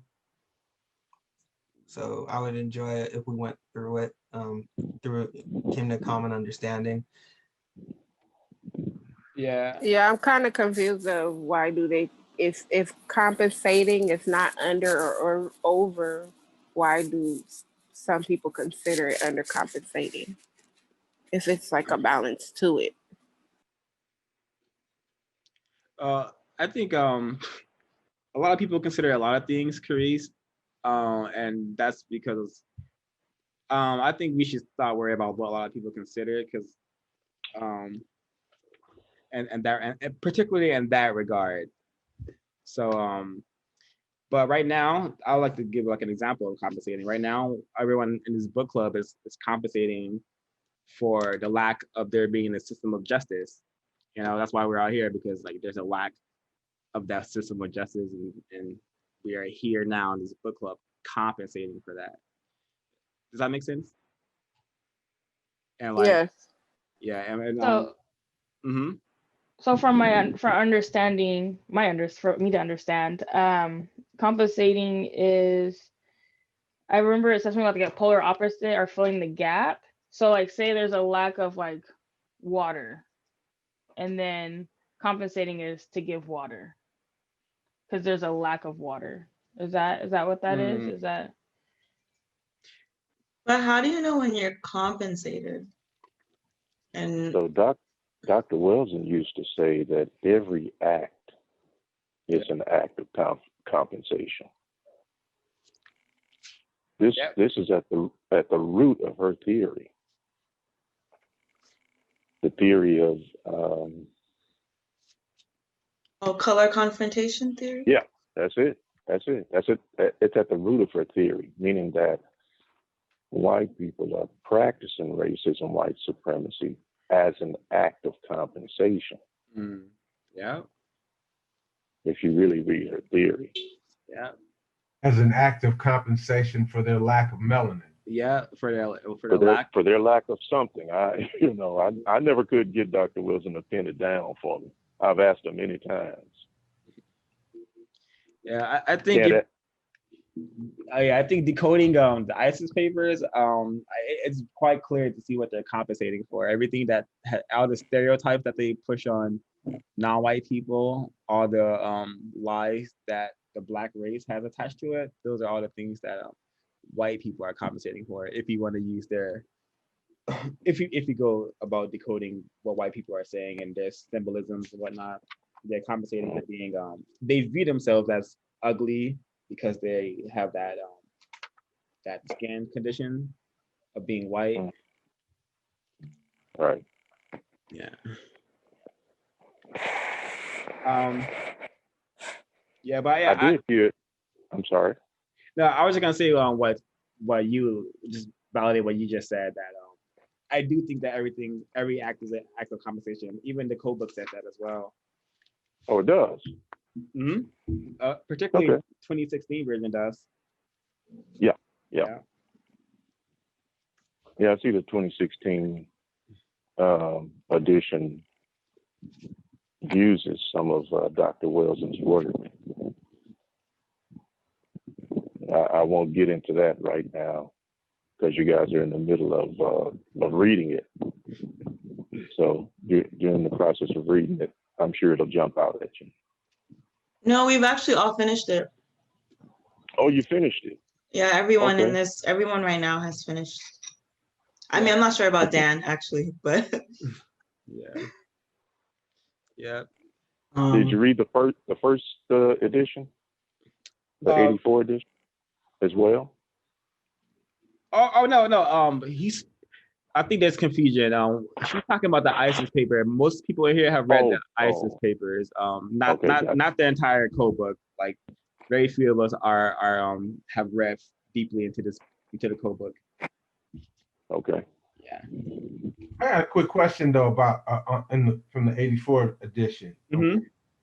So I would enjoy it if we went through it, came to common understanding. Yeah, I'm kind of confused of why do they, if compensating is not under or over, why do some people consider it under compensating if it's like a balance to it? I think a lot of people consider a lot of things, Carice, and that's because I think we should stop worrying about what a lot of people consider, because and particularly in that regard. So but right now, I would like to give like an example of compensating. Right now, everyone in this book club is compensating for the lack of there being a system of justice. You know, that's why we're out here, because like there's a lack of that system of justice, and we are here now in this book club compensating for that. Does that make sense? And like, yes. Yeah, and so so for understanding, for me to understand, compensating is, I remember it says something about like a polar opposite or filling the gap. So like, say there's a lack of like water, and then compensating is to give water because there's a lack of water. Is that what that is? Is that? But how do you know when you're compensated? And so Dr. Wilson used to say that every act is an act of compensation. This is at the root of her theory. The theory of color confrontation theory? Yeah, that's it. It's at the root of her theory, meaning that white people are practicing racism, white supremacy as an act of compensation. Yeah. If you really read her theory. Yeah. As an act of compensation for their lack of melanin. Yeah, for their lack of something. I never could get Dr. Wilson to pin it down for me. I've asked him many times. Yeah, I think I think decoding the ISIS papers, it's quite clear to see what they're compensating for. Everything that all the stereotypes that they push on non-white people, all the lies that the Black race has attached to it. Those are all the things that white people are compensating for. If you want to use their, if you go about decoding what white people are saying and their symbolisms and whatnot, they're compensating for being they view themselves as ugly because they have that that skin condition of being white. Right. Yeah. Yeah, but I did hear it. I'm sorry. No, I was just gonna say what what you just validate what you just said, that I do think that every act is an act of compensation. Even the code book said that as well. Oh, it does. Particularly Okay. 2016 version does. Yeah. I see the 2016 edition uses some of Dr. Wells's work. I won't get into that right now because you guys are in the middle of reading it. So during the process of reading it, I'm sure it'll jump out at you. No, we've actually all finished it. Oh, you finished it? Yeah, everyone everyone right now has finished. I mean, I'm not sure about Dan actually, but yeah. Did you read the first edition, the 84 edition, as well? Oh no. I think there's confusion. She's talking about the ISIS paper. Most people here have read the ISIS papers. Not the entire code book. Like very few of us are have read deeply into the code book. Okay. Yeah. I got a quick question though about from the 84 edition,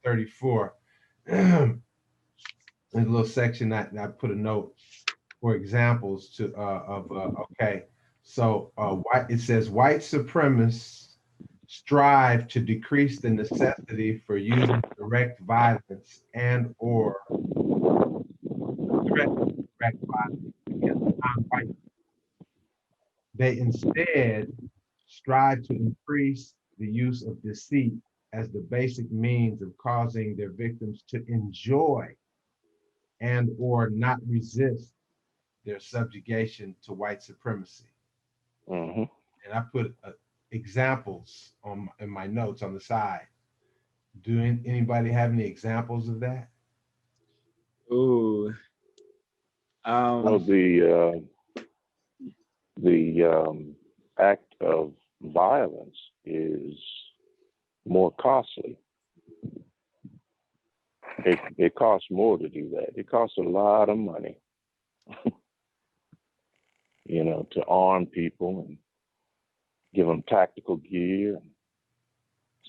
34. There's a little section that I put a note for examples to okay. So it says white supremacists strive to decrease the necessity for using direct violence and or direct violence against non-white. They instead strive to increase the use of deceit as the basic means of causing their victims to enjoy and or not resist their subjugation to white supremacy. Mm-hmm. And I put examples in my notes on the side. Do anybody have any examples of that? Ooh. Well, the act of violence is more costly. It costs more to do that. It costs a lot of money, to arm people and give them tactical gear and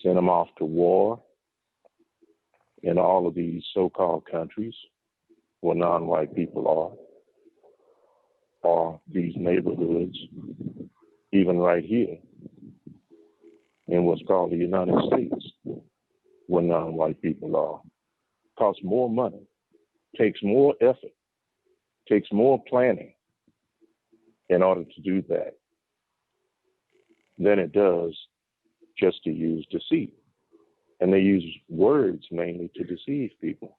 send them off to war in all of these so-called countries where non-white people are, or these neighborhoods, even right here in what's called the United States, where non-white people are. Costs more money, takes more effort, takes more planning in order to do that than it does just to use deceit. And they use words mainly to deceive people.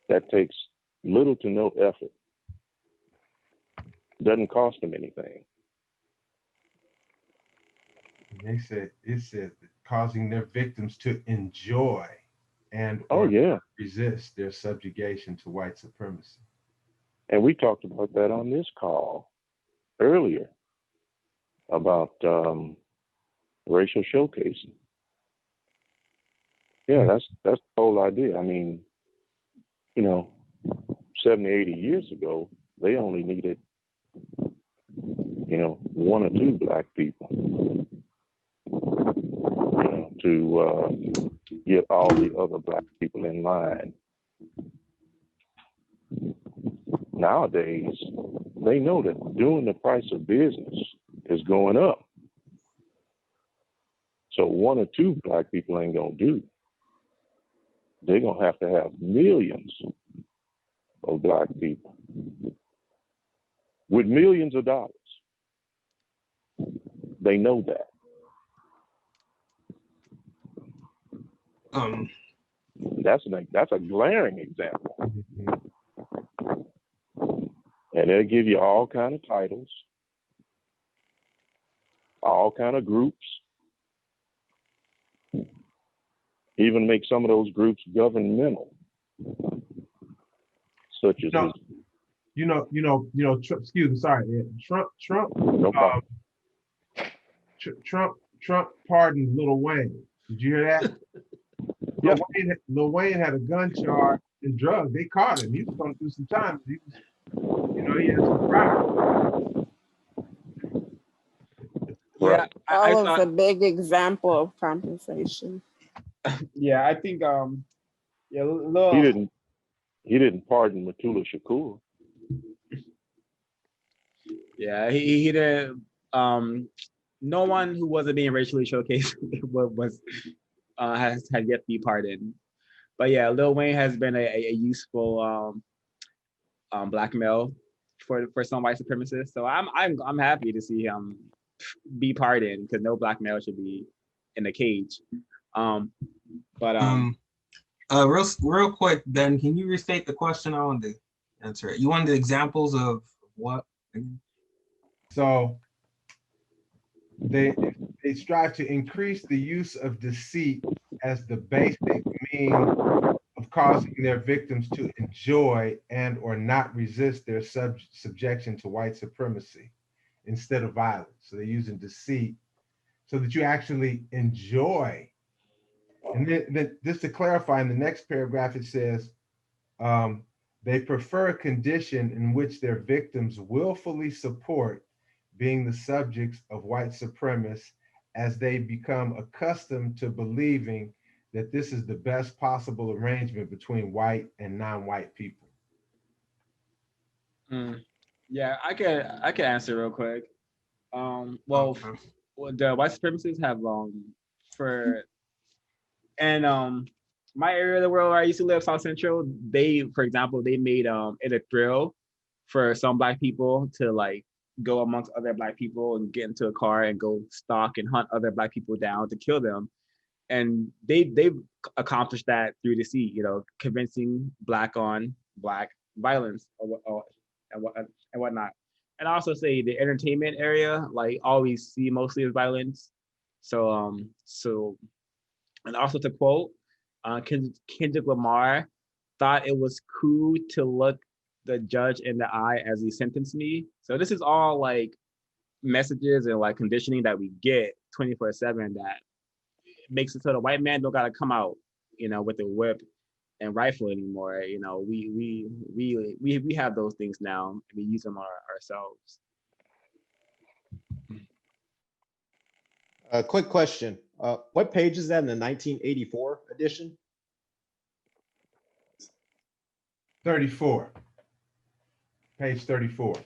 That takes little to no effort. Doesn't cost them anything. It said causing their victims to enjoy and resist their subjugation to white supremacy. And we talked about that on this call earlier about racial showcasing. Yeah, that's the whole idea. I mean, 70, 80 years ago, they only needed, one or two black people, to get all the other black people in line. Nowadays, they know that doing the price of business is going up. So one or two black people ain't gonna do. They're gonna have to have millions of black people with millions of dollars. They know that. That's a glaring example. And they'll give you all kind of titles, all kind of groups, even make some of those groups governmental, such as Trump, excuse me, sorry, Trump, no problem. Trump pardoned Lil Wayne. Did you hear that? Yeah. Lil Wayne had a gun charge and drugs. They caught him. He was going to do some time. He was, he had some crime. Yeah, that was a big example of compensation. Yeah, I think he didn't pardon Matula Shakur. Yeah, he did. No one who wasn't being racially showcased had yet to be pardoned. But yeah, Lil Wayne has been a useful black male for some white supremacists. So I'm happy to see him be pardoned, because no black male should be in a cage. Real quick, Ben, can you restate the question? I wanted to answer it. You wanted examples of what? So they strive to increase the use of deceit as the basic means of causing their victims to enjoy and or not resist their subjection to white supremacy instead of violence. So they're using deceit so that you actually enjoy. And then just to clarify, in the next paragraph, it says, they prefer a condition in which their victims willfully support being the subjects of white supremacists as they become accustomed to believing that this is the best possible arrangement between white and non-white people. Yeah, I can answer real quick. The white supremacists have my area of the world where I used to live, South Central, for example, they made it a thrill for some black people to like go amongst other black people and get into a car and go stalk and hunt other black people down to kill them. And they've accomplished that through deceit, convincing black on black violence and whatnot. And I also say the entertainment area, like, always see mostly as violence. So and also to quote, Kendrick Lamar thought it was cool to look the judge in the eye as he sentenced me. So this is all like messages and like conditioning that we get 24/7 that makes it so the white man don't gotta come out, with a whip and rifle anymore. We have those things now, and we use them ourselves. A quick question. What page is that in the 1984 edition? 34. Page 34.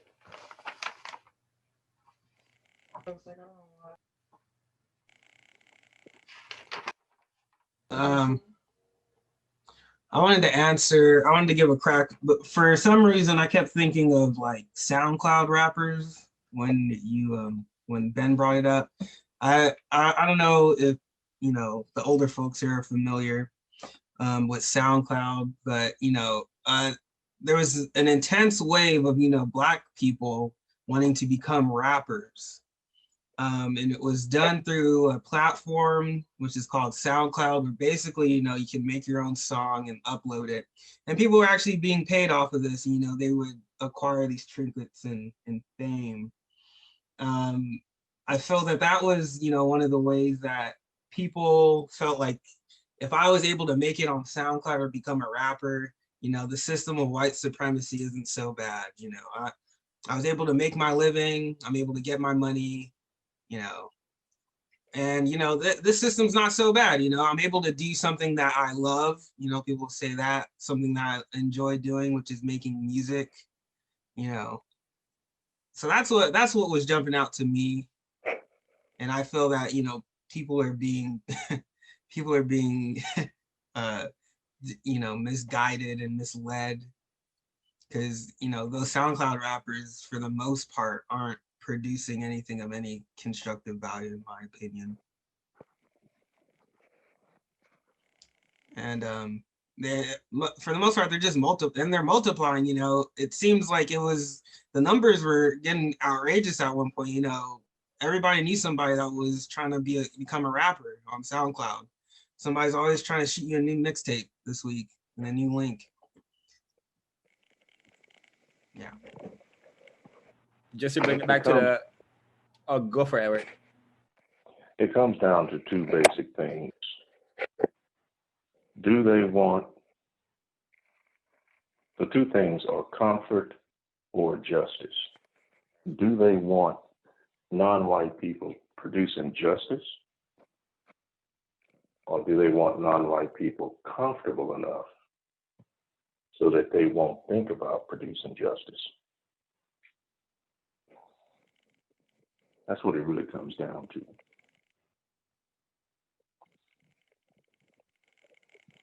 I wanted to give a crack, but for some reason I kept thinking of like SoundCloud rappers when Ben brought it up. I don't know if the older folks here are familiar with SoundCloud, but there was an intense wave of black people wanting to become rappers. And it was done through a platform which is called SoundCloud, where basically, you can make your own song and upload it. And people were actually being paid off of this. They would acquire these trinkets and fame. I felt that was, one of the ways that people felt like if I was able to make it on SoundCloud or become a rapper, the system of white supremacy isn't so bad. I was able to make my living. I'm able to get my money. And this system's not so bad. I'm able to do something that I love. People say that, something that I enjoy doing, which is making music. So that's what was jumping out to me. And I feel that people are being misguided and misled, because those SoundCloud rappers for the most part aren't producing anything of any constructive value, in my opinion. And for the most part, they're just multiplying. It seems like the numbers were getting outrageous at one point. Everybody knew somebody that was trying to become a rapper on SoundCloud. Somebody's always trying to shoot you a new mixtape this week and a new link. Yeah. Just to bring it back to go for it, Eric. It comes down to two basic things. Do they want The two things are comfort or justice. Do they want non-white people producing justice? Or do they want non-white people comfortable enough so that they won't think about producing justice? That's what it really comes down to.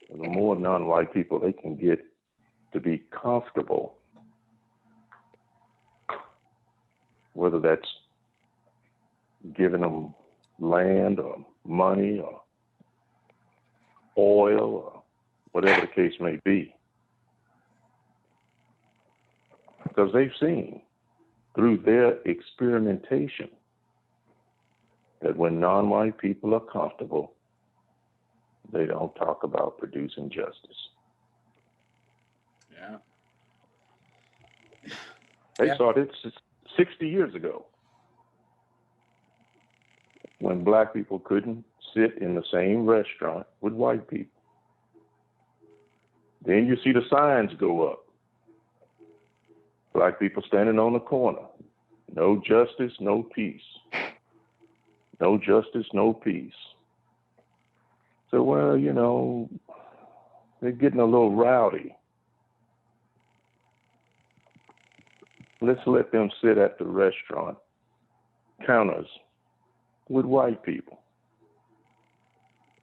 The more non-white people they can get to be comfortable, whether that's giving them land or money or oil or whatever the case may be. Because they've seen through their experimentation that when non-white people are comfortable, they don't talk about producing justice. Yeah. They saw this 60 years ago when black people couldn't sit in the same restaurant with white people. Then you see the signs go up. Black people standing on the corner. No justice, no peace. No justice, no peace. So, well, you know, they're getting a little rowdy. Let's let them sit at the restaurant counters with white people.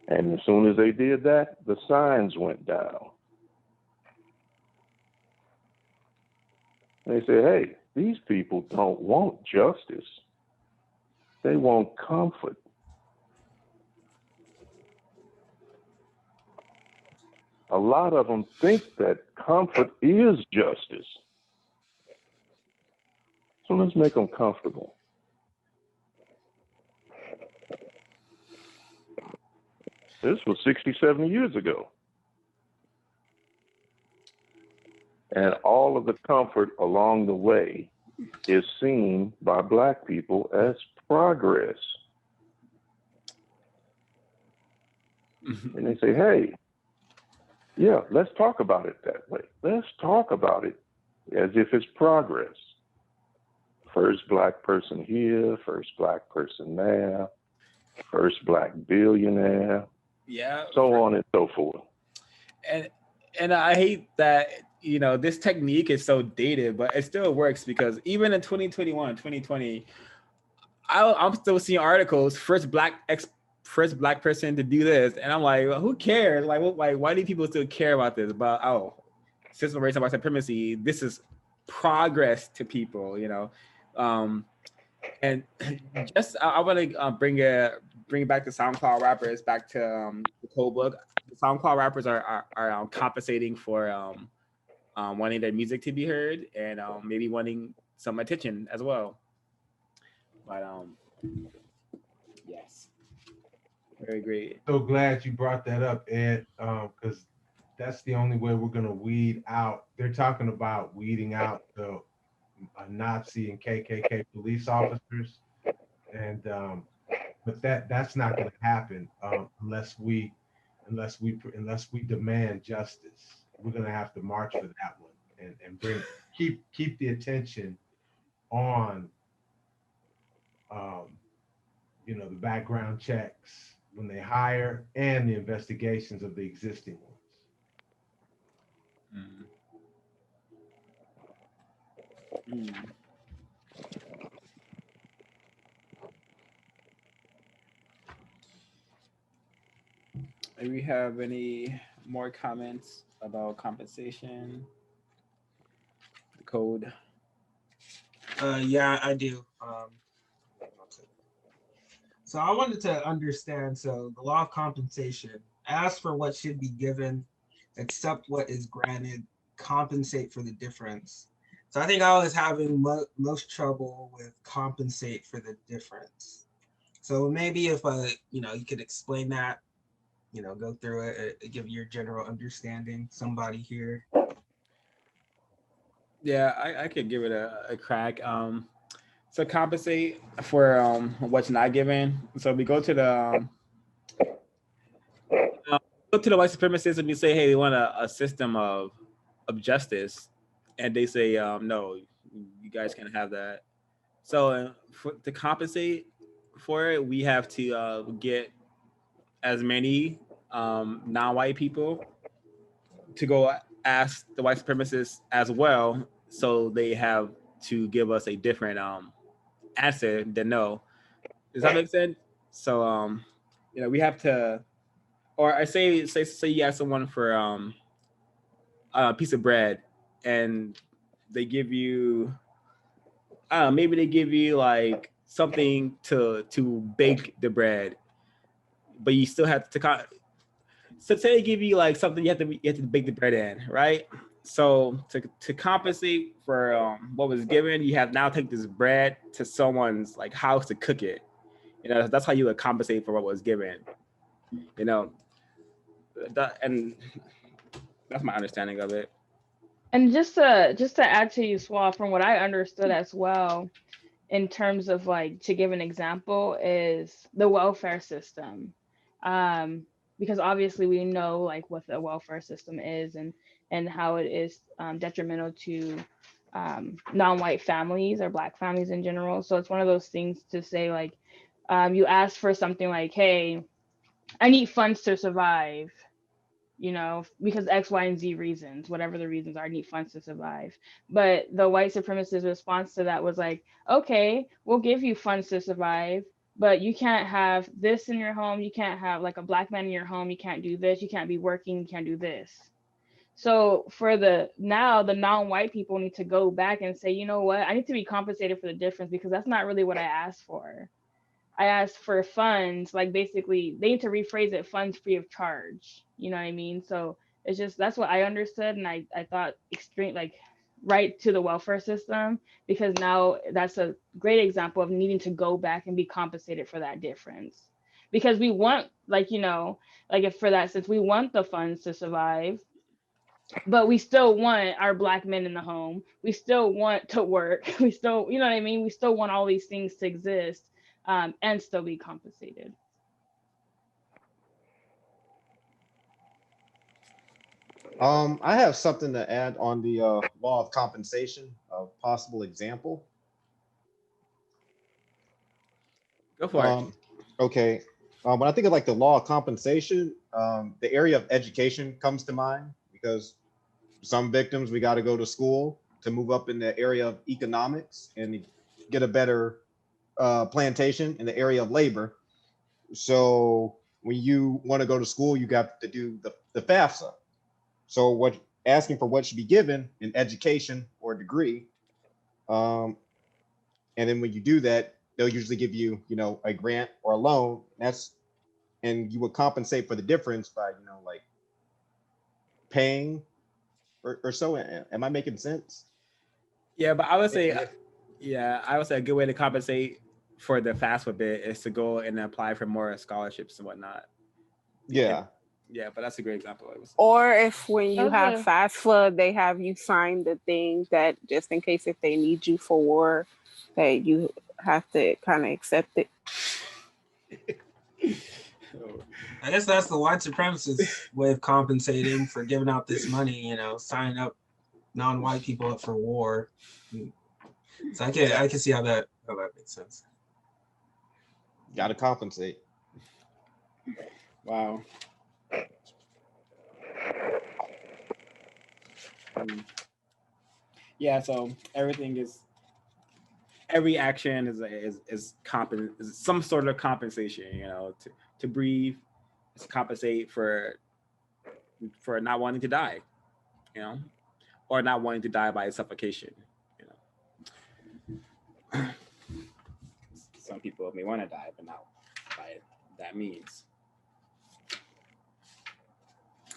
And as soon as they did that, the signs went down. They say, hey, these people don't want justice. They want comfort. A lot of them think that comfort is justice. So let's make them comfortable. This was 60, 70 years ago. And all of the comfort along the way is seen by black people as progress. And they say, hey, yeah, let's talk about it that way. Let's talk about it as if it's progress. First black person here, first black person there, first black billionaire, yeah, so on and so forth. And I hate that, you know, this technique is so dated, but it still works because even in 2021, 2020, I'm still seeing articles, first black person to do this, and I'm like, well, who cares? Like, why do people still care about this? But system race and white supremacy, this is progress to people, you know. And just I want to bring it back to SoundCloud rappers, back to the code book. The SoundCloud rappers are compensating for wanting their music to be heard and maybe wanting some attention as well. But yes, very great. So glad you brought that up, Ed, because that's the only way we're gonna weed out. They're talking about weeding out the Nazi and KKK police officers, and but that's not gonna happen unless we demand justice. We're gonna have to march for that one and keep the attention on you know, the background checks when they hire and the investigations of the existing ones. Do we have any more comments about compensation, the code? Yeah, I do. So I wanted to understand, so the law of compensation asks for what should be given, accept what is granted, compensate for the difference. So I think I was having most trouble with compensate for the difference. So maybe if you know, you could explain that, you know, go through it, give your general understanding, somebody here. Yeah, I could give it a crack. So compensate for what's not given. So we go to the white supremacists and we say, hey, we want a system of of justice, and they say no, you guys can't have that. So to compensate for it, we have to get as many non-white people to go ask the white supremacists as well, so they have to give us a different answer than no. Does that make sense? So we have to, or I say you ask someone for a piece of bread, and they give you, I don't know, maybe they give you like something to bake the bread, but you still have to. So say they give you like something you have to bake the bread in, right? So to compensate for what was given, you have now take this bread to someone's like house to cook it. That's how you would compensate for what was given. And that's my understanding of it. And just to add to you, Swab, from what I understood as well, in terms of like, to give an example, is the welfare system. Because obviously we know like what the welfare system is, and how it is detrimental to non-white families or Black families in general. So it's one of those things to say like, you ask for something like, hey, I need funds to survive, because X, Y, and Z reasons, whatever the reasons are, I need funds to survive. But the white supremacist response to that was like, okay, we'll give you funds to survive, but you can't have this in your home. You can't have like a Black man in your home. You can't do this. You can't be working. You can't do this. So for the non-white people need to go back and say, you know what, I need to be compensated for the difference, because that's not really what I asked for. I asked for funds, like basically they need to rephrase it, funds free of charge. You know what I mean? So it's just, that's what I understood. And I thought extreme, like right to the welfare system, because now that's a great example of needing to go back and be compensated for that difference. Because we want, like, like if for that sense, we want the funds to survive, but we still want our Black men in the home. We still want to work. We still, you know what I mean? We still want all these things to exist. And still be compensated. I have something to add on the law of compensation, a possible example. Go for it. Okay. When I think of like the law of compensation, the area of education comes to mind, because some victims, we got to go to school to move up in the area of economics and get a better plantation in the area of labor. So when you want to go to school, you got to do the FAFSA. So what asking for what should be given in education or degree. And then when you do that, they'll usually give you, a grant or a loan. And you would compensate for the difference by, like paying or so. Am I making sense? Yeah, but I would say, a good way to compensate for the FAFSA bit is to go and apply for more scholarships and whatnot. Yeah. Yeah, but that's a great example. Or if when you have FAFSA, they have you sign the thing that just in case if they need you for war, that you have to kind of accept it. I guess that's the white supremacist way of compensating for giving out this money, signing up non-white people up for war. So I can see how that makes sense. Got to compensate. Wow. Yeah, so every action is some sort of compensation, to breathe, to compensate for not wanting to die, or not wanting to die by suffocation. Some people may want to die, but not by that means.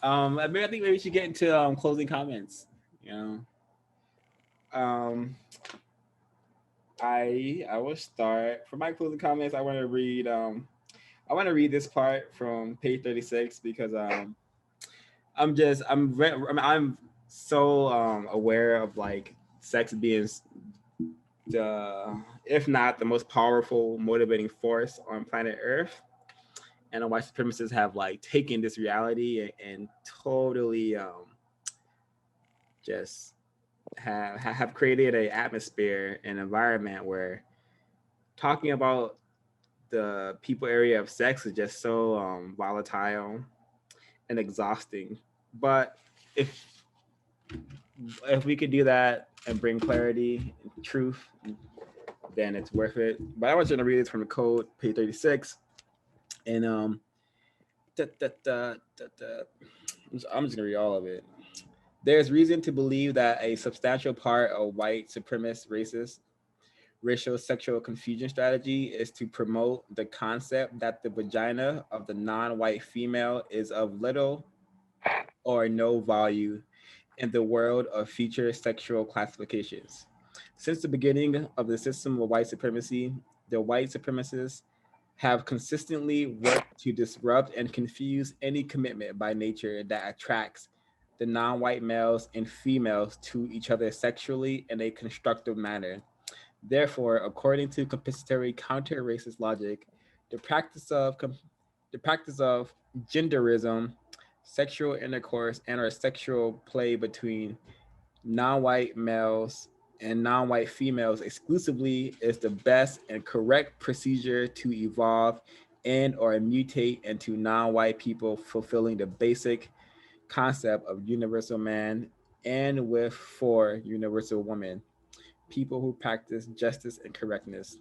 I think maybe we should get into closing comments. I will start for my closing comments. I want to read this part from page 36, because I'm so aware of like sex being if not the most powerful motivating force on planet Earth, and the white supremacists have like taken this reality and totally just have created a atmosphere and environment where talking about the people area of sex is just so volatile and exhausting. But if if we could do that and bring clarity and truth, then it's worth it. But I want you to read this from the code, page 36. And da, da, da, da, da. I'm just gonna read all of it. There's reason to believe that a substantial part of white supremacist racist racial sexual confusion strategy is to promote the concept that the vagina of the non-white female is of little or no value in the world of future sexual classifications. Since the beginning of the system of white supremacy, the white supremacists have consistently worked to disrupt and confuse any commitment by nature that attracts the non white males and females to each other sexually in a constructive manner. Therefore, according to compensatory counter-racist logic, the practice of the practice of genderism, sexual intercourse, and or sexual play between non-white males and non-white females exclusively is the best and correct procedure to evolve and or mutate into non-white people fulfilling the basic concept of universal man and with for universal woman, people who practice justice and correctness.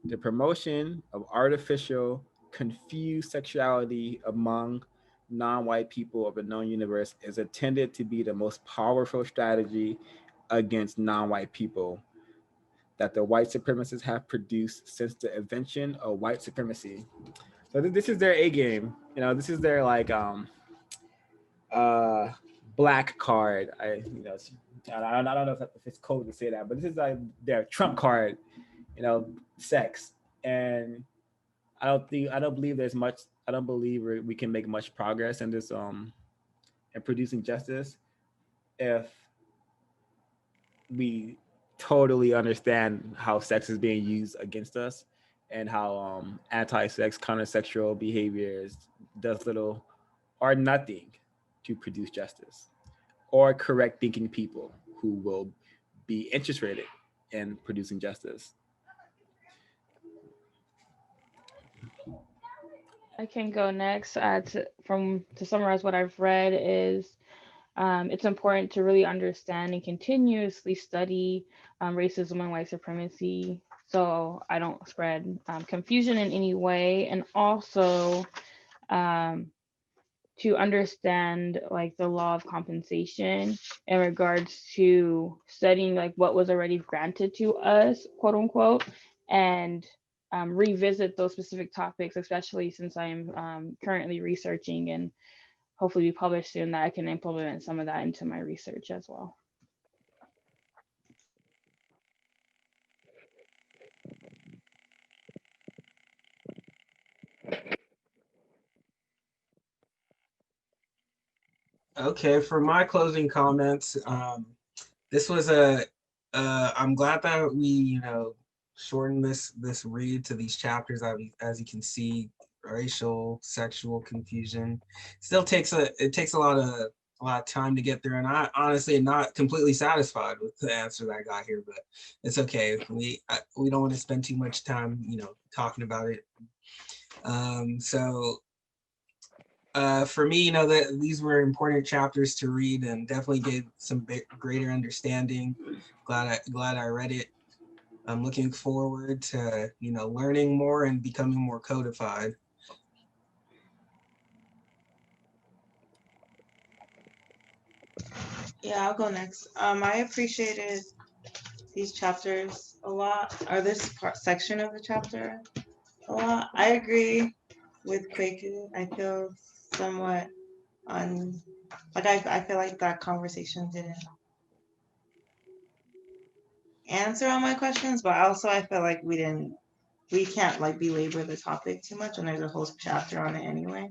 The promotion of artificial, confused sexuality among non white people of the known universe is intended to be the most powerful strategy against non white people that the white supremacists have produced since the invention of white supremacy. So this is their A game. You know, this is their like uh black card. I don't know if it's code to say that, but this is like their trump card. You know, sex. And I don't believe there's much. I don't believe we can make much progress in this in producing justice if we totally understand how sex is being used against us and how anti-sex counter-sexual behaviors does little or nothing to produce justice or correct thinking people who will be interested in producing justice. I can go next. To summarize what I've read is it's important to really understand and continuously study racism and white supremacy, so I don't spread confusion in any way, and also um, to understand like the law of compensation in regards to studying like what was already granted to us, quote unquote, and revisit those specific topics, especially since I'm currently researching and hopefully be published soon, that I can implement some of that into my research as well. Okay, for my closing comments, this was I'm glad that we, shortened this read to these chapters. As you can see, racial, sexual confusion still takes a lot of time to get through, and I honestly am not completely satisfied with the answer that I got here, but it's okay. We don't want to spend too much time, talking about it. So for me, that these were important chapters to read and definitely gave some greater understanding. Glad I read it. I'm looking forward to learning more and becoming more codified. Yeah, I'll go next. I appreciated these chapters a lot, or this section of the chapter a lot. I agree with Quaker. I feel somewhat I feel like that conversation didn't answer all my questions, but also I feel like we can't like belabor the topic too much, and there's a whole chapter on it anyway.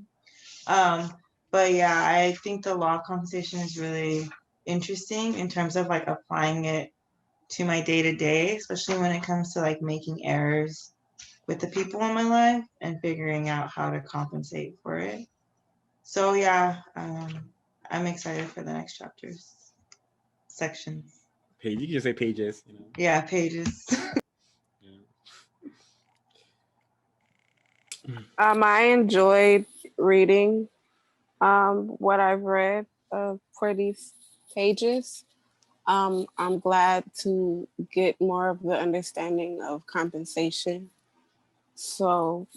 But yeah, I think the law conversation is really interesting in terms of like applying it to my day to day, especially when it comes to like making errors with the people in my life and figuring out how to compensate for it. So yeah, I'm excited for the next chapters. sections. Page. You can just say pages. You know. Yeah, pages. I enjoyed reading what I've read for these pages. I'm glad to get more of the understanding of compensation so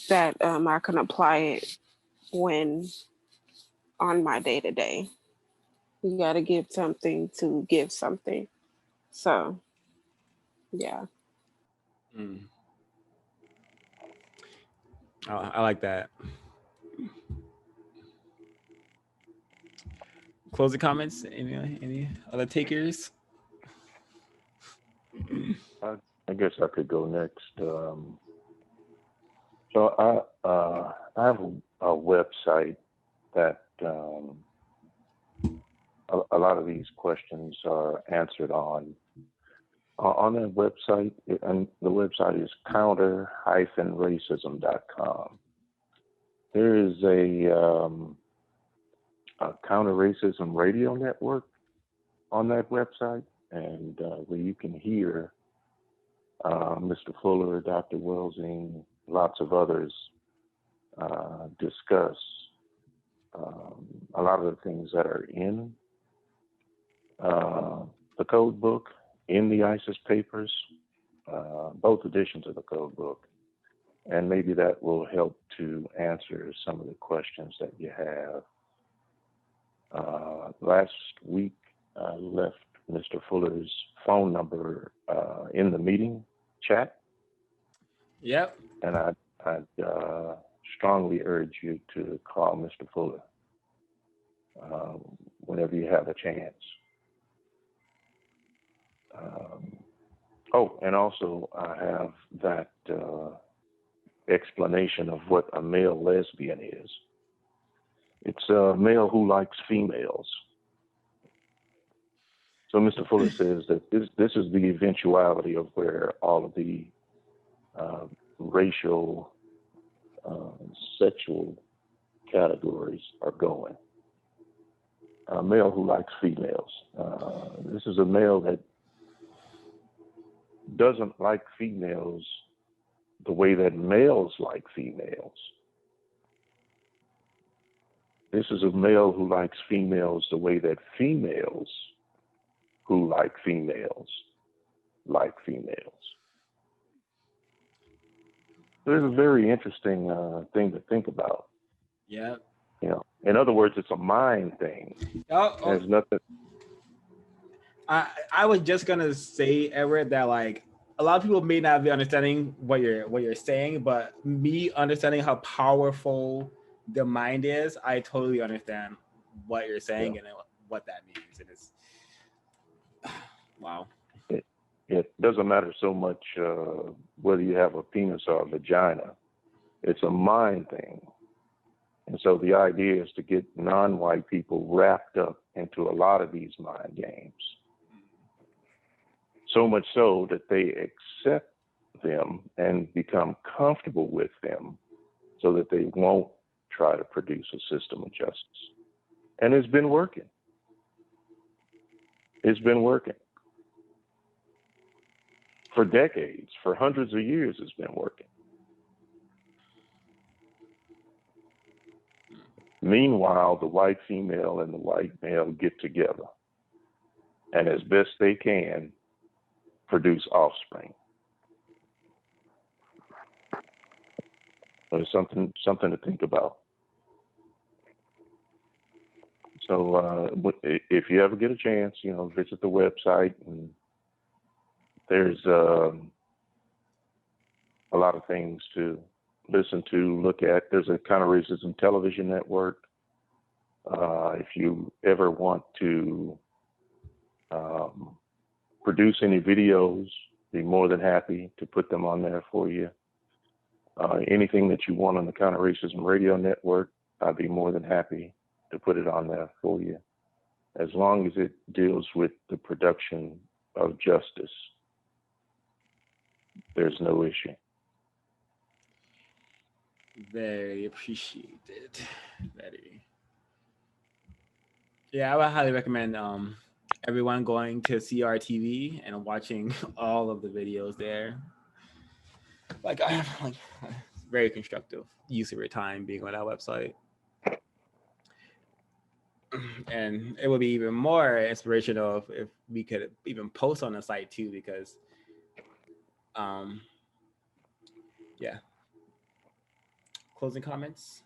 that I can apply it when on my day-to-day. You got to give something to give something. So, yeah. I like that. Closing comments? Any other takers? I guess I could go next. So I have a website that a lot of these questions are answered on. On that website, and the website is counter-racism.com. There is a counter-racism radio network on that website, and where you can hear Mr. Fuller, Dr. Welsing, lots of others discuss a lot of the things that are in the code book, in the ISIS papers, both editions of the code book. And maybe that will help to answer some of the questions that you have. Last week, I left Mr. Fuller's phone number in the meeting chat. Yep. And I'd strongly urge you to call Mr. Fuller whenever you have a chance. And also I have that explanation of what a male lesbian is. It's a male who likes females. So Mr. Fuller says that this is the eventuality of where all of the racial, sexual categories are going. A male who likes females. This is a male that doesn't like females the way that males like females. This is a male who likes females the way that females who like females like females. So it's a very interesting thing to think about. Yeah. You know, in other words, it's a mind thing. There's nothing. I was just gonna say, Everett, that like a lot of people may not be understanding what you're saying, but me understanding how powerful the mind is, I totally understand what you're saying and what that means. And it's wow. It doesn't matter so much whether you have a penis or a vagina. It's a mind thing. And so the idea is to get non-white people wrapped up into a lot of these mind games. So much so that they accept them and become comfortable with them so that they won't try to produce a system of justice. And it's been working. It's been working. For decades, for hundreds of years, it's been working. Meanwhile, the white female and the white male get together and as best they can produce offspring. So it's something to think about. So if you ever get a chance, visit the website, and there's a lot of things to listen to, look at. There's a counter-racism television network. If you ever want to produce any videos, be more than happy to put them on there for you. Anything that you want on the Counter-Racism Radio Network, I'd be more than happy to put it on there for you, as long as it deals with the production of justice. There's no issue. Very appreciated. Very. Yeah, I would highly recommend everyone going to CRTV and watching all of the videos there. Like I have like very constructive use of your time being on that website. And it would be even more inspirational if we could even post on the site too, because yeah. Closing comments?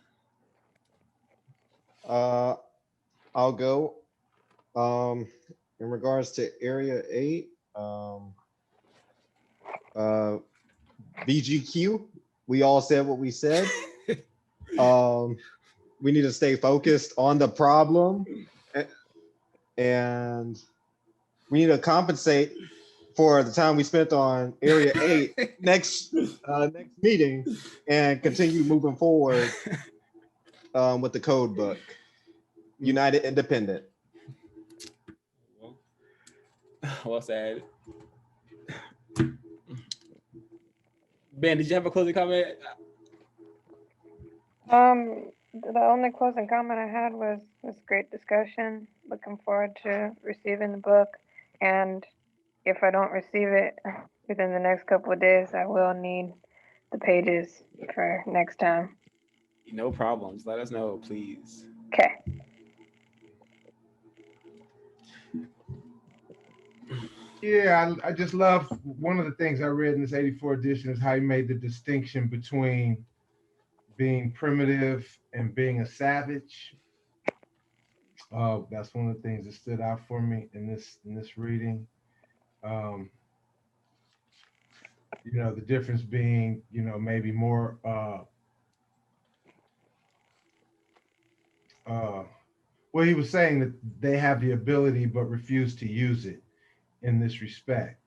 I'll go. In regards to Area 8, BGQ, we all said what we said. We need to stay focused on the problem, and we need to compensate for the time we spent on Area 8 next meeting, and continue moving forward with the code book. United Independent. Well said. Ben, did you have a closing comment? The only closing comment I had was great discussion. Looking forward to receiving the book, and if I don't receive it within the next couple of days, I will need the pages for next time. No problems. Let us know, please. Okay. Yeah, I just love, one of the things I read in this 84 edition is how he made the distinction between being primitive and being a savage. That's one of the things that stood out for me in this reading. You know, the difference being, you know, maybe more well, he was saying that they have the ability but refuse to use it in this respect,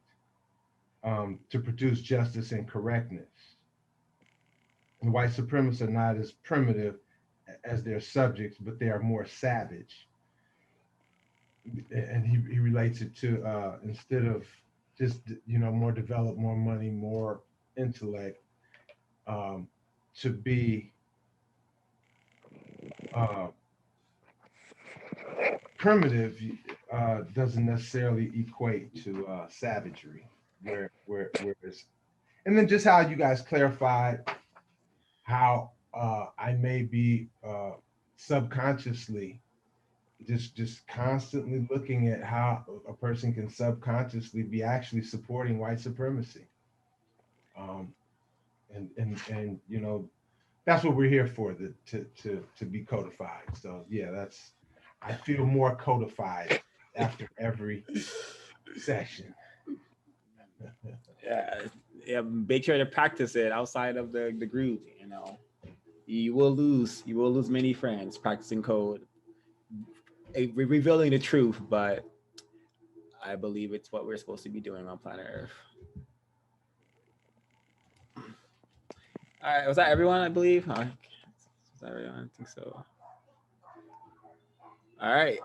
to produce justice and correctness. And white supremacists are not as primitive as their subjects, but they are more savage. And he relates it to instead of just, you know, more developed, more money, more intellect, to be primitive doesn't necessarily equate to savagery, where it's, and then just how you guys clarified how I may be subconsciously just constantly looking at how a person can subconsciously be actually supporting white supremacy. And you know, that's what we're here for, to be codified. So yeah, that's, I feel more codified after every session. Yeah, make sure to practice it outside of the group. You know, you will lose many friends practicing code, revealing the truth, but I believe it's what we're supposed to be doing on planet Earth. All right, was that everyone? I believe. Was that everyone? I think so. All right.